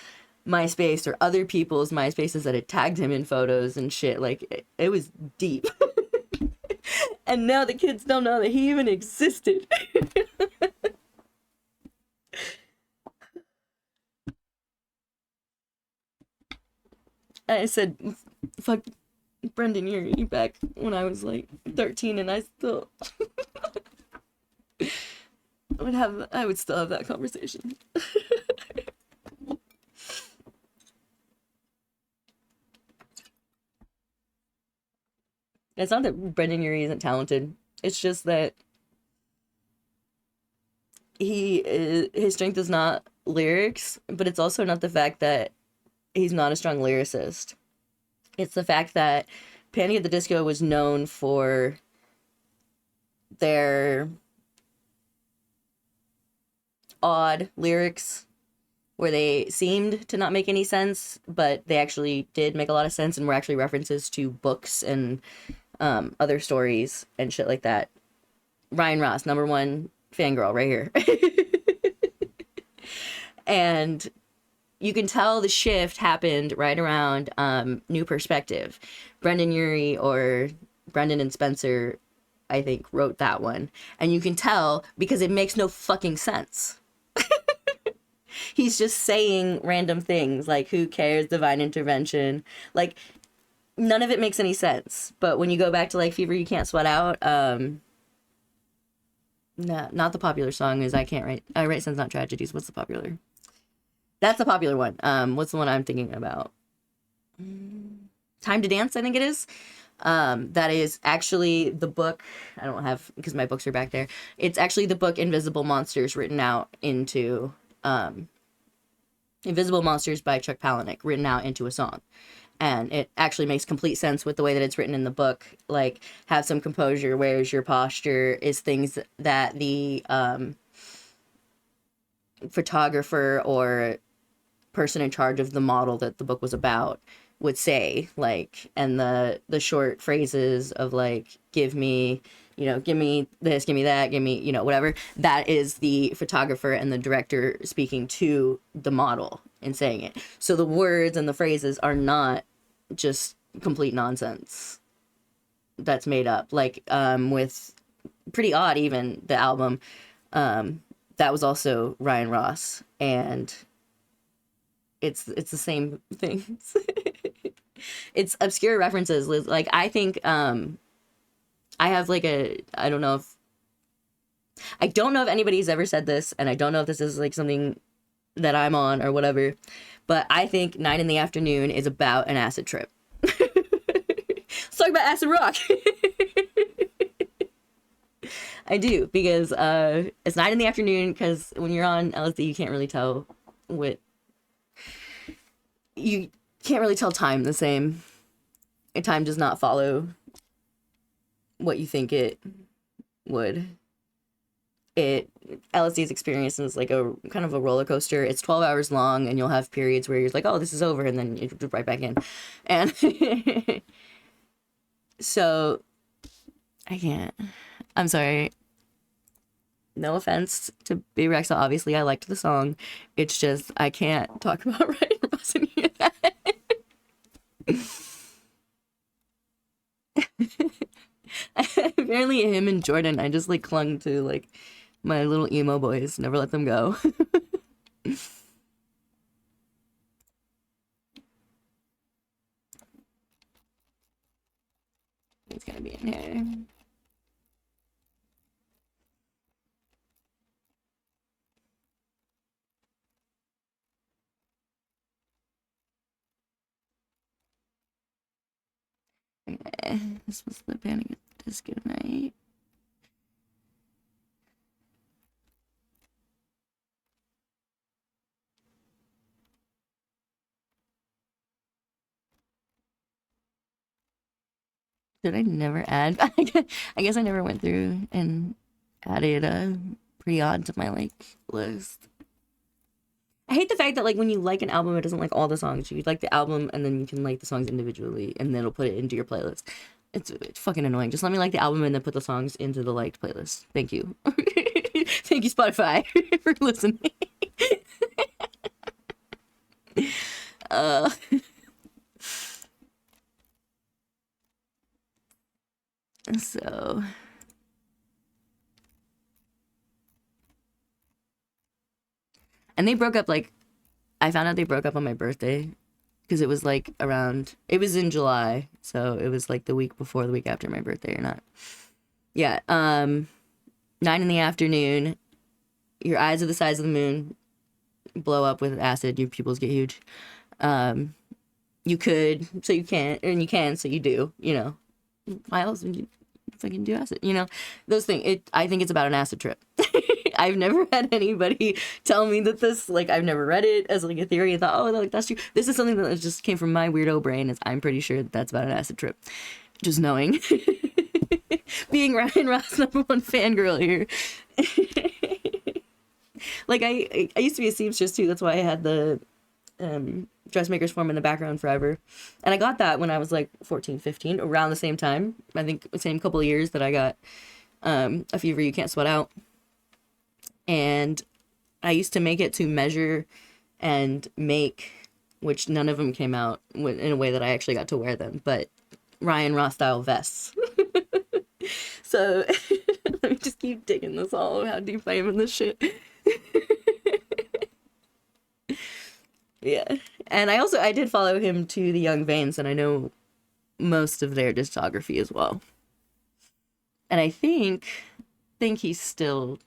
MySpace or other people's MySpaces that had tagged him in photos and shit. Like it was deep. And now the kids don't know that he even existed. I said, fuck Brendan Urie back when I was like 13, and I still I would still have that conversation. It's not that Brendan Urie isn't talented. It's just that his strength is not lyrics, but it's also not the fact that he's not a strong lyricist. It's the fact that Panic at the Disco was known for their odd lyrics where they seemed to not make any sense, but they actually did make a lot of sense and were actually references to books and other stories and shit like that. Ryan Ross, number one fangirl right here. And you can tell the shift happened right around New Perspective. Brendan Urie, or Brendan and Spencer, I think, wrote that one. And you can tell because it makes no fucking sense. He's just saying random things like, who cares, divine intervention. Like, none of it makes any sense. But when you go back to like Fever You Can't Sweat Out, not the popular song is I Write Sins Not Tragedies. What's the popular? That's the popular one. What's the one I'm thinking about? Time to Dance, I think it is. That is actually the book. I don't have, because my books are back there. It's actually the book Invisible Monsters written out into, Invisible Monsters by Chuck Palahniuk written out into a song. And it actually makes complete sense with the way that it's written in the book. Like, have some composure, where's your posture, is things that the photographer or person in charge of the model that the book was about would say, like, and the short phrases of like, give me this, give me that, give me, whatever, that is the photographer and the director speaking to the model and saying it. So the words and the phrases are not just complete nonsense that's made up. Like, with Pretty Odd, even the album, that was also Ryan Ross, and it's the same thing. It's obscure references. Like, I think I have like I don't know if anybody's ever said this, and I don't know if this is like something that I'm on or whatever, but I think Night in the Afternoon is about an acid trip. Let's talk about acid rock. I do, because it's Night in the Afternoon, because when you're on LSD, you can't really tell you can't really tell time the same. And time does not follow what you think it would. LSD's experience is like a kind of a roller coaster. It's 12 hours long, and you'll have periods where you're like, oh, this is over, and then you jump right back in. And so I can't. I'm sorry. No offense to Baby Rexha. Obviously, I liked the song. It's just I can't talk about Ryan Ross and hear that. Apparently, him and Jordan, I just like clung to like my little emo boys. Never let them go. It's gonna be in here. Okay. This was the Panic at the Disco night. Did I never add? I guess I never went through and added Pretty Odd to my like list. I hate the fact that like when you like an album, it doesn't like all the songs. You like the album, and then you can like the songs individually, and then it'll put it into your playlist. It's fucking annoying. Just let me like the album and then put the songs into the liked playlist. Thank you. Thank you, Spotify, for listening. So and they broke up like I found out they broke up on my birthday, because it was like it was in July, so it was like the week before the week after my birthday or not. Yeah. 9 in the Afternoon, your eyes are the size of the moon, blow up with acid, your pupils get huge. You could, so you can't, and you can, so you do, why else would you fucking do acid, those things. I think it's about an acid trip. I've never had anybody tell me that this, like, I've never read it as like a theory and thought, oh, like that's true. This is something that just came from my weirdo brain. Is I'm pretty sure that's about an acid trip. Just knowing. Being Ryan Ross #1 fangirl here. Like, I used to be a seamstress too. That's why I had the dressmaker's form in the background forever. And I got that when I was like 14, 15, around the same time. I think the same couple of years that I got A Fever You Can't Sweat Out. And I used to make it to measure and make, which none of them came out in a way that I actually got to wear them, but Ryan Ross style vests. So let me just keep digging this all, how deep I am in this shit. Yeah. And I did follow him to the Young Vanes, and I know most of their discography as well. And I think he's still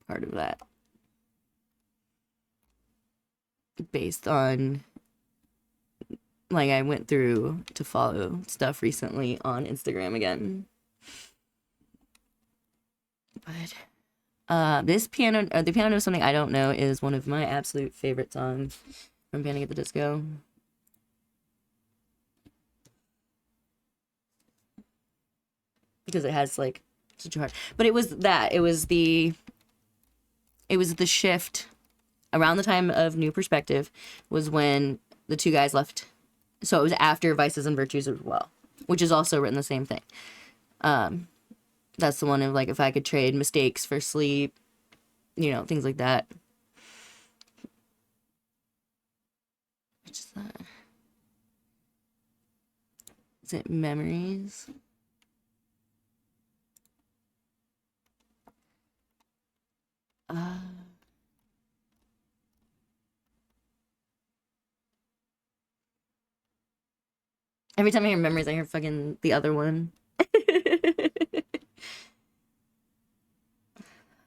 part of that. Based on, like, I went through to follow stuff recently on Instagram again. But the Piano Knows Something I Don't Know is one of my absolute favorite songs from Panic at the Disco. Because it has like such a heart. But it was the shift around the time of New Perspective was when the two guys left. So it was after Vices and Virtues as well, which is also written the same thing. That's the one of like, if I could trade mistakes for sleep, you know, things like that. Which is that? Is it Memories? Every time I hear Memories, I hear fucking the other one.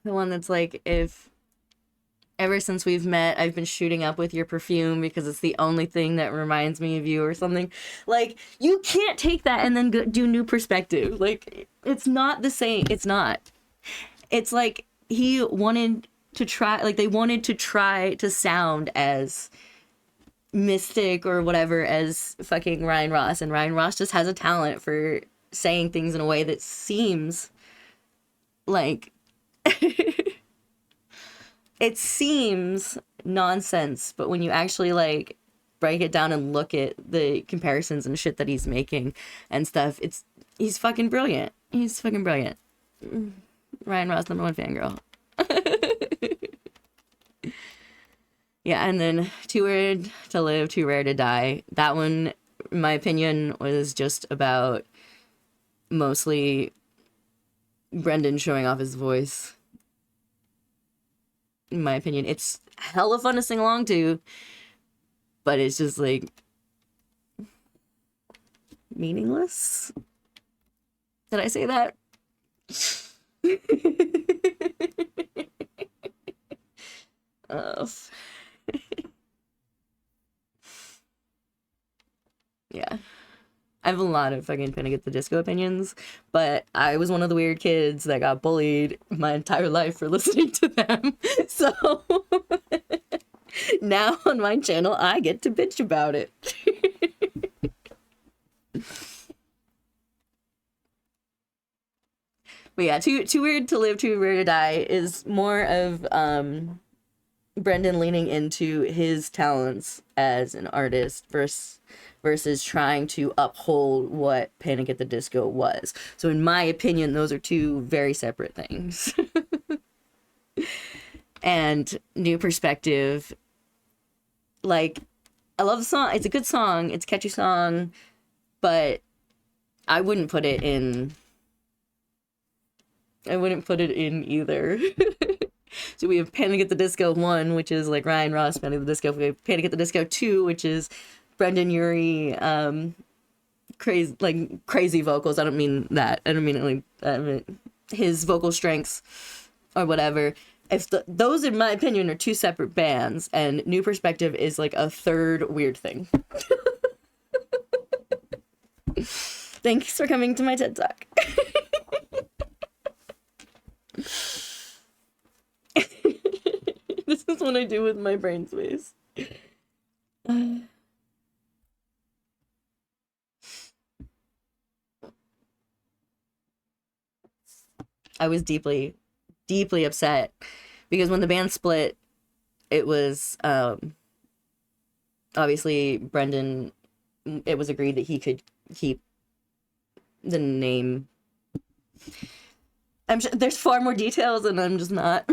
The one that's like, if ever since we've met, I've been shooting up with your perfume because it's the only thing that reminds me of you or something. Like, you can't take that and then do New Perspective. Like, it's not the same. It's not. It's like he wanted to try, like, they wanted to try to sound as mystic or whatever as fucking Ryan Ross. And Ryan Ross just has a talent for saying things in a way that seems like it seems nonsense, but when you actually like break it down and look at the comparisons and shit that he's making and stuff, he's fucking brilliant. He's fucking brilliant. Ryan Ross, #1 fangirl. Yeah, and then Too Weird to Live, Too Rare to Die. That one, in my opinion, was just about mostly Brendan showing off his voice. In my opinion, it's hella fun to sing along to, but it's just like meaningless. Did I say that? Yeah. I have a lot of fucking Panic at the Disco opinions, but I was one of the weird kids that got bullied my entire life for listening to them. So now on my channel, I get to bitch about it. But yeah, Too Weird to Live, Too Rare to Die is more of Brendan leaning into his talents as an artist versus trying to uphold what Panic at the Disco was. So in my opinion, those are two very separate things. And New Perspective, like, I love the song. It's a good song. It's a catchy song, but I wouldn't put it in either. So we have Panic at the Disco 1, which is like Ryan Ross, Panic at the Disco. We have Panic at the Disco 2, which is Brendan Urie, crazy vocals. I don't mean that. I don't mean it like, I mean his vocal strengths or whatever. Those, in my opinion, are two separate bands, and New Perspective is like a third weird thing. Thanks for coming to my TED Talk. what I do with my brain space. I was deeply, deeply upset because when the band split, it was obviously Brendan. It was agreed that he could keep the name. I'm sure there's far more details, and I'm just not.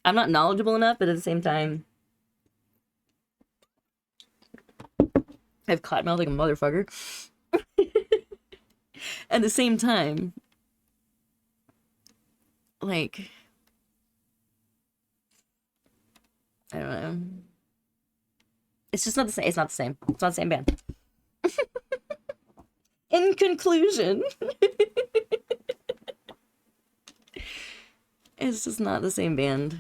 I'm not knowledgeable enough, but at the same time, I've cottonmouthed like a motherfucker. At the same time, like, I don't know. It's just not the same. It's not the same. It's not the same band. In conclusion, it's just not the same band.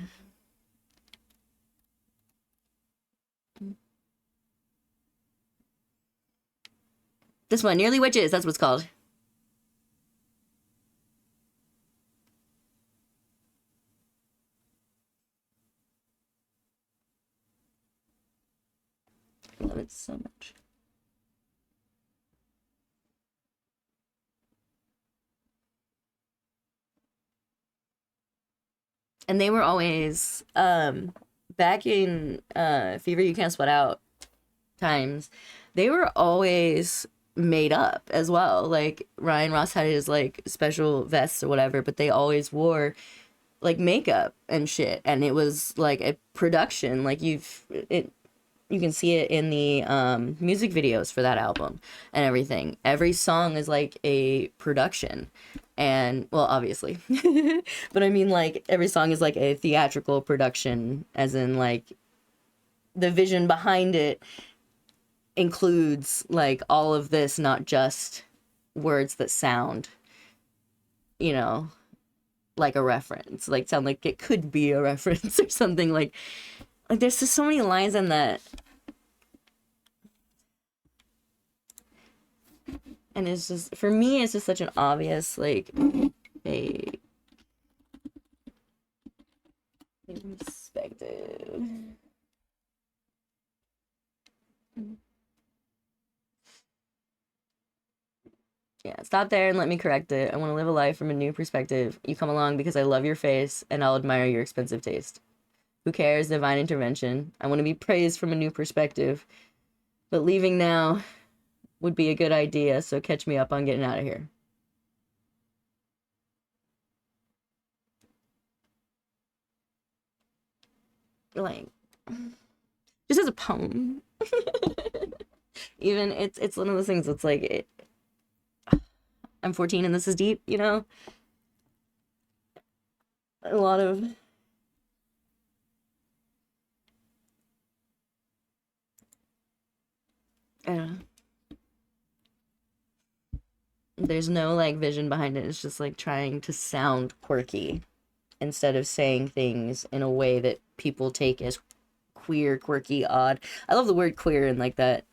This one, Nearly Witches, that's what it's called. I love it so much. And they were always, back in Fever You Can't Sweat Out times, they were always made up as well. Like Ryan Ross had his like special vests or whatever, but they always wore like makeup and shit, and it was like a production. Like you can see it in the music videos for that album and everything. Every song is like a production, and well, obviously, but I mean like every song is like a theatrical production, as in like the vision behind it includes like all of this, not just words that sound, you know, like a reference, like sound like it could be a reference or something. Like there's just so many lines in that, and it's just, for me, it's just such an obvious like a perspective. Yeah, stop there and let me correct it. I want to live a life from a new perspective. You come along because I love your face and I'll admire your expensive taste. Who cares? Divine intervention. I want to be praised from a new perspective. But leaving now would be a good idea, so catch me up on getting out of here. Like, just as a poem. Even it's one of those things that's like I'm 14 and this is deep, you know? A lot of I don't know. There's no like vision behind it. It's just like trying to sound quirky instead of saying things in a way that people take as queer, quirky, odd. I love the word queer in like that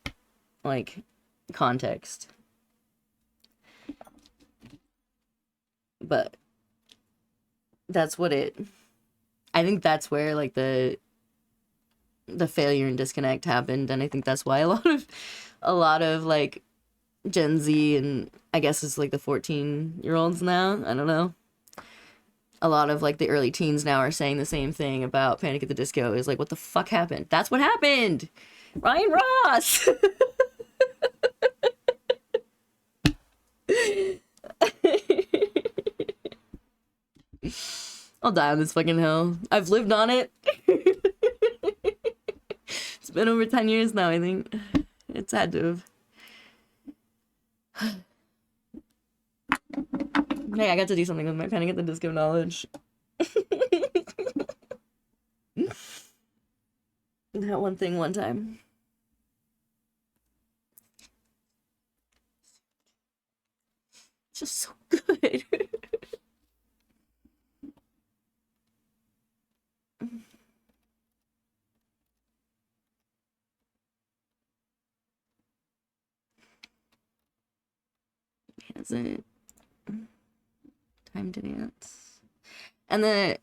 like context. But that's what it I think that's where like the failure and disconnect happened, and I think that's why a lot of like Gen Z, and I guess it's like the 14-year-olds now, I don't know. A lot of like the early teens now are saying the same thing about Panic at the Disco. Is like, what the fuck happened? That's what happened. Ryan Ross. I'll die on this fucking hill. I've lived on it. It's been over 10 years now, I think. It's had to have. Hey, I got to do something with my Panic at the Disco knowledge. That one thing one time. It's just so good. Has it time to dance? And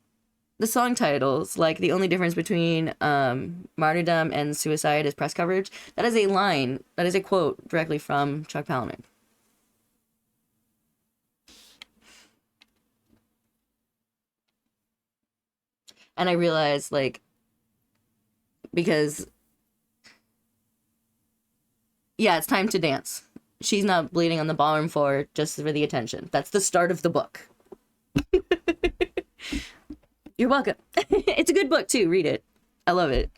the song titles, like the only difference between martyrdom and suicide is press coverage. That is a line, that is a quote directly from Chuck Palahniuk. And I realized, like, because, yeah, it's time to dance. She's not bleeding on the ballroom floor just for the attention. That's the start of the book. You're welcome. It's a good book too. Read it. I love it.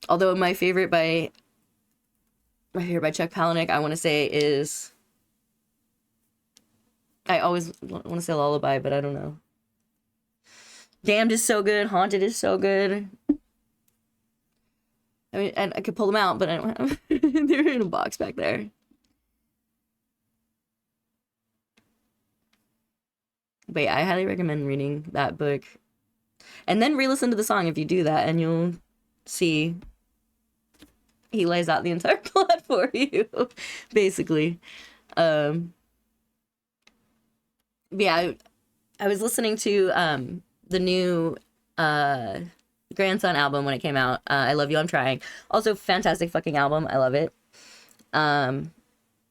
Although my favorite by Chuck Palahniuk, I want to say is, I always want to say Lullaby, but I don't know. Damned is so good. Haunted is so good. I mean, I could pull them out, but I don't have. They're in a box back there. But yeah, I highly recommend reading that book. And then re-listen to the song if you do that, and you'll see he lays out the entire plot for you, basically. Yeah, I was listening to the new Grandson album when it came out. I Love You, I'm Trying. Also, fantastic fucking album. I love it.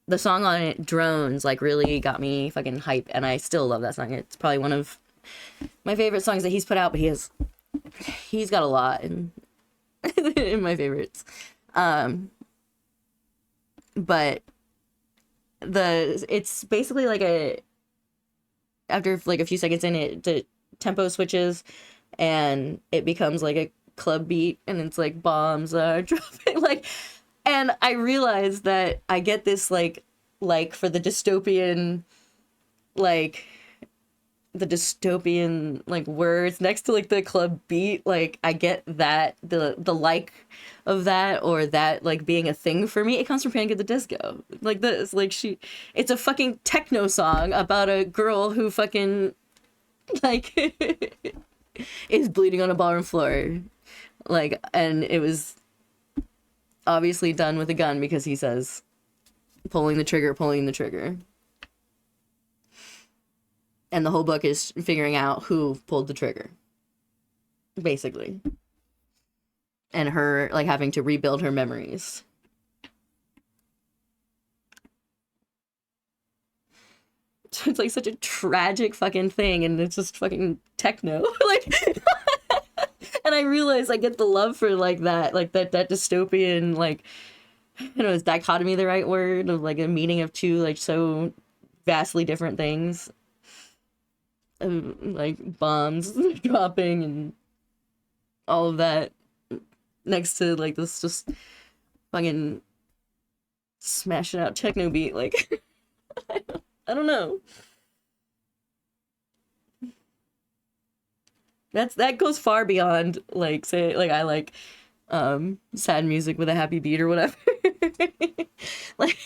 The song on it, Drones, like really got me fucking hype, and I still love that song. It's probably one of my favorite songs that he's put out, but he's got a lot in my favorites. But it's basically like after like a few seconds in it, the tempo switches and it becomes like a club beat, and it's like bombs are dropping, like, and I realized that I get this like for the dystopian words next to like the club beat, like I get that the like of that, or that like being a thing for me. It comes from Panic at the Disco, like this, like it's a fucking techno song about a girl who fucking like is bleeding on a ballroom floor, like, and it was obviously done with a gun because he says pulling the trigger. And the whole book is figuring out who pulled the trigger, basically. And her, like, having to rebuild her memories. So it's, like, such a tragic fucking thing, and it's just fucking techno. Like, and I realize I get the love for, like, that dystopian, like, I don't know, is dichotomy the right word? Of, like, a meaning of two, like, so vastly different things. Like bombs dropping and all of that next to like this just fucking smashing out techno beat, like I don't know. That goes far beyond like, say, like I like sad music with a happy beat or whatever. Like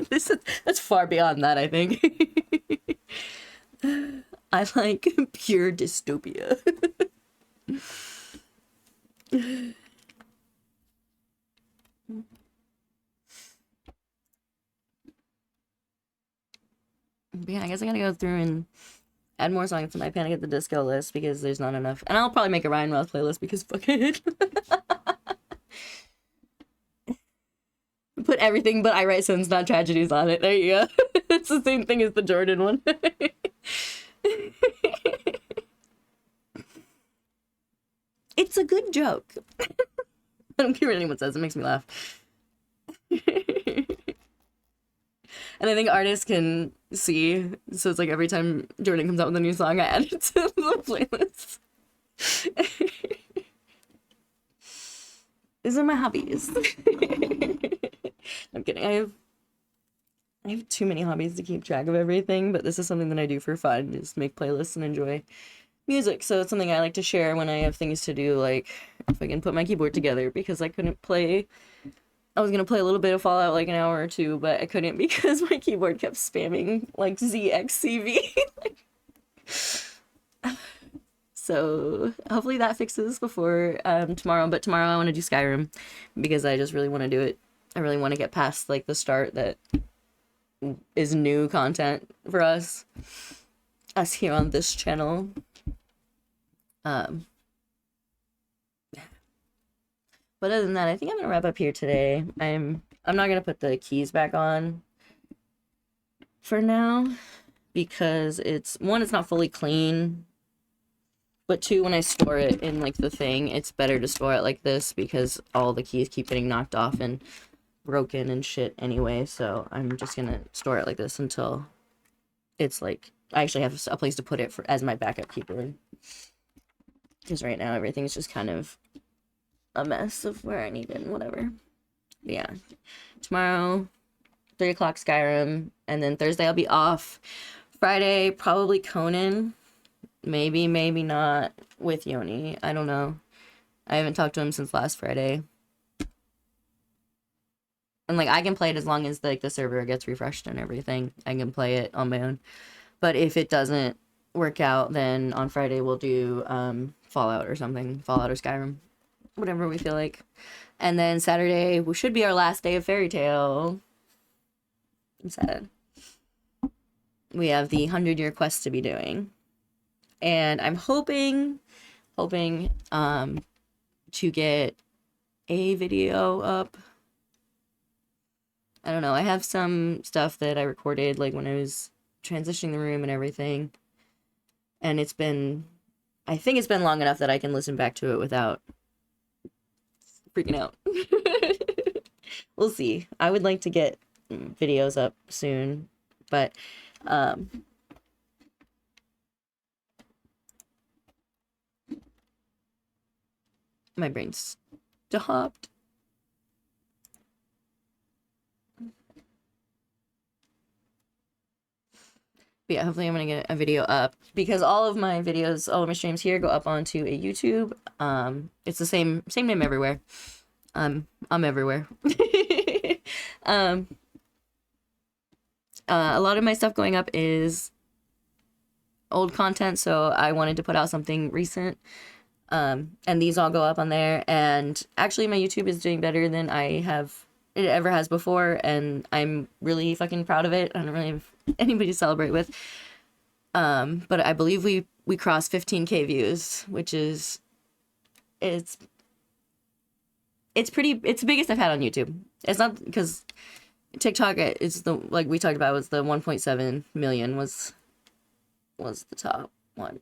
that's far beyond that, I think. I like pure dystopia. But yeah, I guess I gotta go through and add more songs to my Panic at the Disco list because there's not enough. And I'll probably make a Ryan Wells playlist because fuck it. Put everything but I Write Sins, Not Tragedies on it. There you go. It's the same thing as the Jordan one. It's a good joke. I don't care what anyone says. It makes me laugh. And I think artists can see. So it's like every time Jordan comes out with a new song, I add it to the playlist. These are my hobbies. I'm kidding. I have too many hobbies to keep track of everything, but this is something that I do for fun, is make playlists and enjoy music. So it's something I like to share when I have things to do, like if I can put my keyboard together, because I couldn't play. I was gonna play a little bit of Fallout, like an hour or two, but I couldn't because my keyboard kept spamming like ZXCV. So hopefully that fixes before tomorrow. But tomorrow I want to do Skyrim because I just really want to do it. I really want to get past like the start that is new content for us here on this channel. Um, but other than that, I think I'm gonna wrap up here today. I'm not gonna put the keys back on for now because it's not fully clean, but two, when I store it in like the thing, it's better to store it like this because all the keys keep getting knocked off and broken and shit anyway. So I'm just gonna store it like this until it's like I actually have a place to put it as my backup keyboard. Because right now everything's just kind of a mess of where I need it and whatever. But yeah, tomorrow 3 o'clock Skyrim, and then Thursday I'll be off. Friday probably Conan, maybe not with Yoni. I don't know. I haven't talked to him since last Friday. And like I can play it as long as like the server gets refreshed and everything. I can play it on my own. But if it doesn't work out, then on Friday we'll do Fallout or something. Fallout or Skyrim. Whatever we feel like. And then Saturday should be our last day of Fairy Tail. I'm sad. We have the 100-year quest to be doing. And I'm hoping to get a video up. I don't know. I have some stuff that I recorded like when I was transitioning the room and everything. And I think it's been long enough that I can listen back to it without freaking out. We'll see. I would like to get videos up soon, but my brain's stopped. But yeah, hopefully I'm gonna get a video up because all of my streams here go up onto a YouTube. It's the same name everywhere. I'm everywhere. A lot of my stuff going up is old content, so I wanted to put out something recent. And these all go up on there. And actually, my YouTube is doing better than it ever has before, and I'm really fucking proud of it. I don't really have anybody to celebrate with. But I believe we crossed 15K views, which is it's the biggest I've had on YouTube. It's not because TikTok is like we talked about was the 1.7 million was the top one.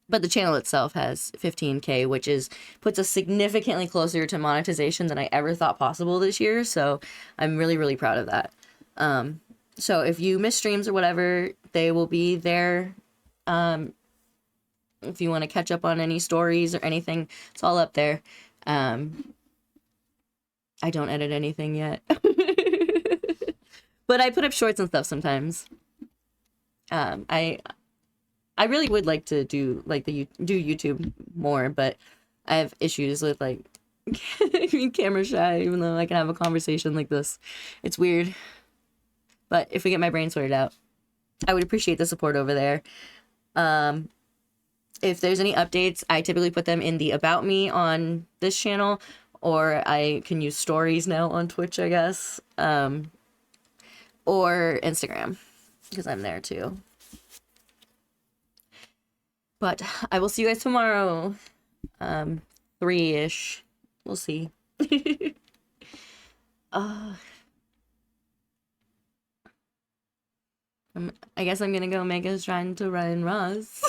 But the channel itself has 15K, which puts us significantly closer to monetization than I ever thought possible this year. So I'm really, really proud of that. So if you miss streams or whatever, they will be there. If you want to catch up on any stories or anything, it's all up there. I don't edit anything yet. But I put up shorts and stuff sometimes. I really would like to do YouTube more, but I have issues with like being camera shy, even though I can have a conversation like this. It's weird. But if we get my brain sorted out, I would appreciate the support over there. If there's any updates, I typically put them in the About Me on this channel, or I can use stories now on Twitch, I guess, or Instagram, because I'm there too. But I will see you guys tomorrow. 3-ish. We'll see. I guess I'm gonna go make a shrine to Ryan Ross.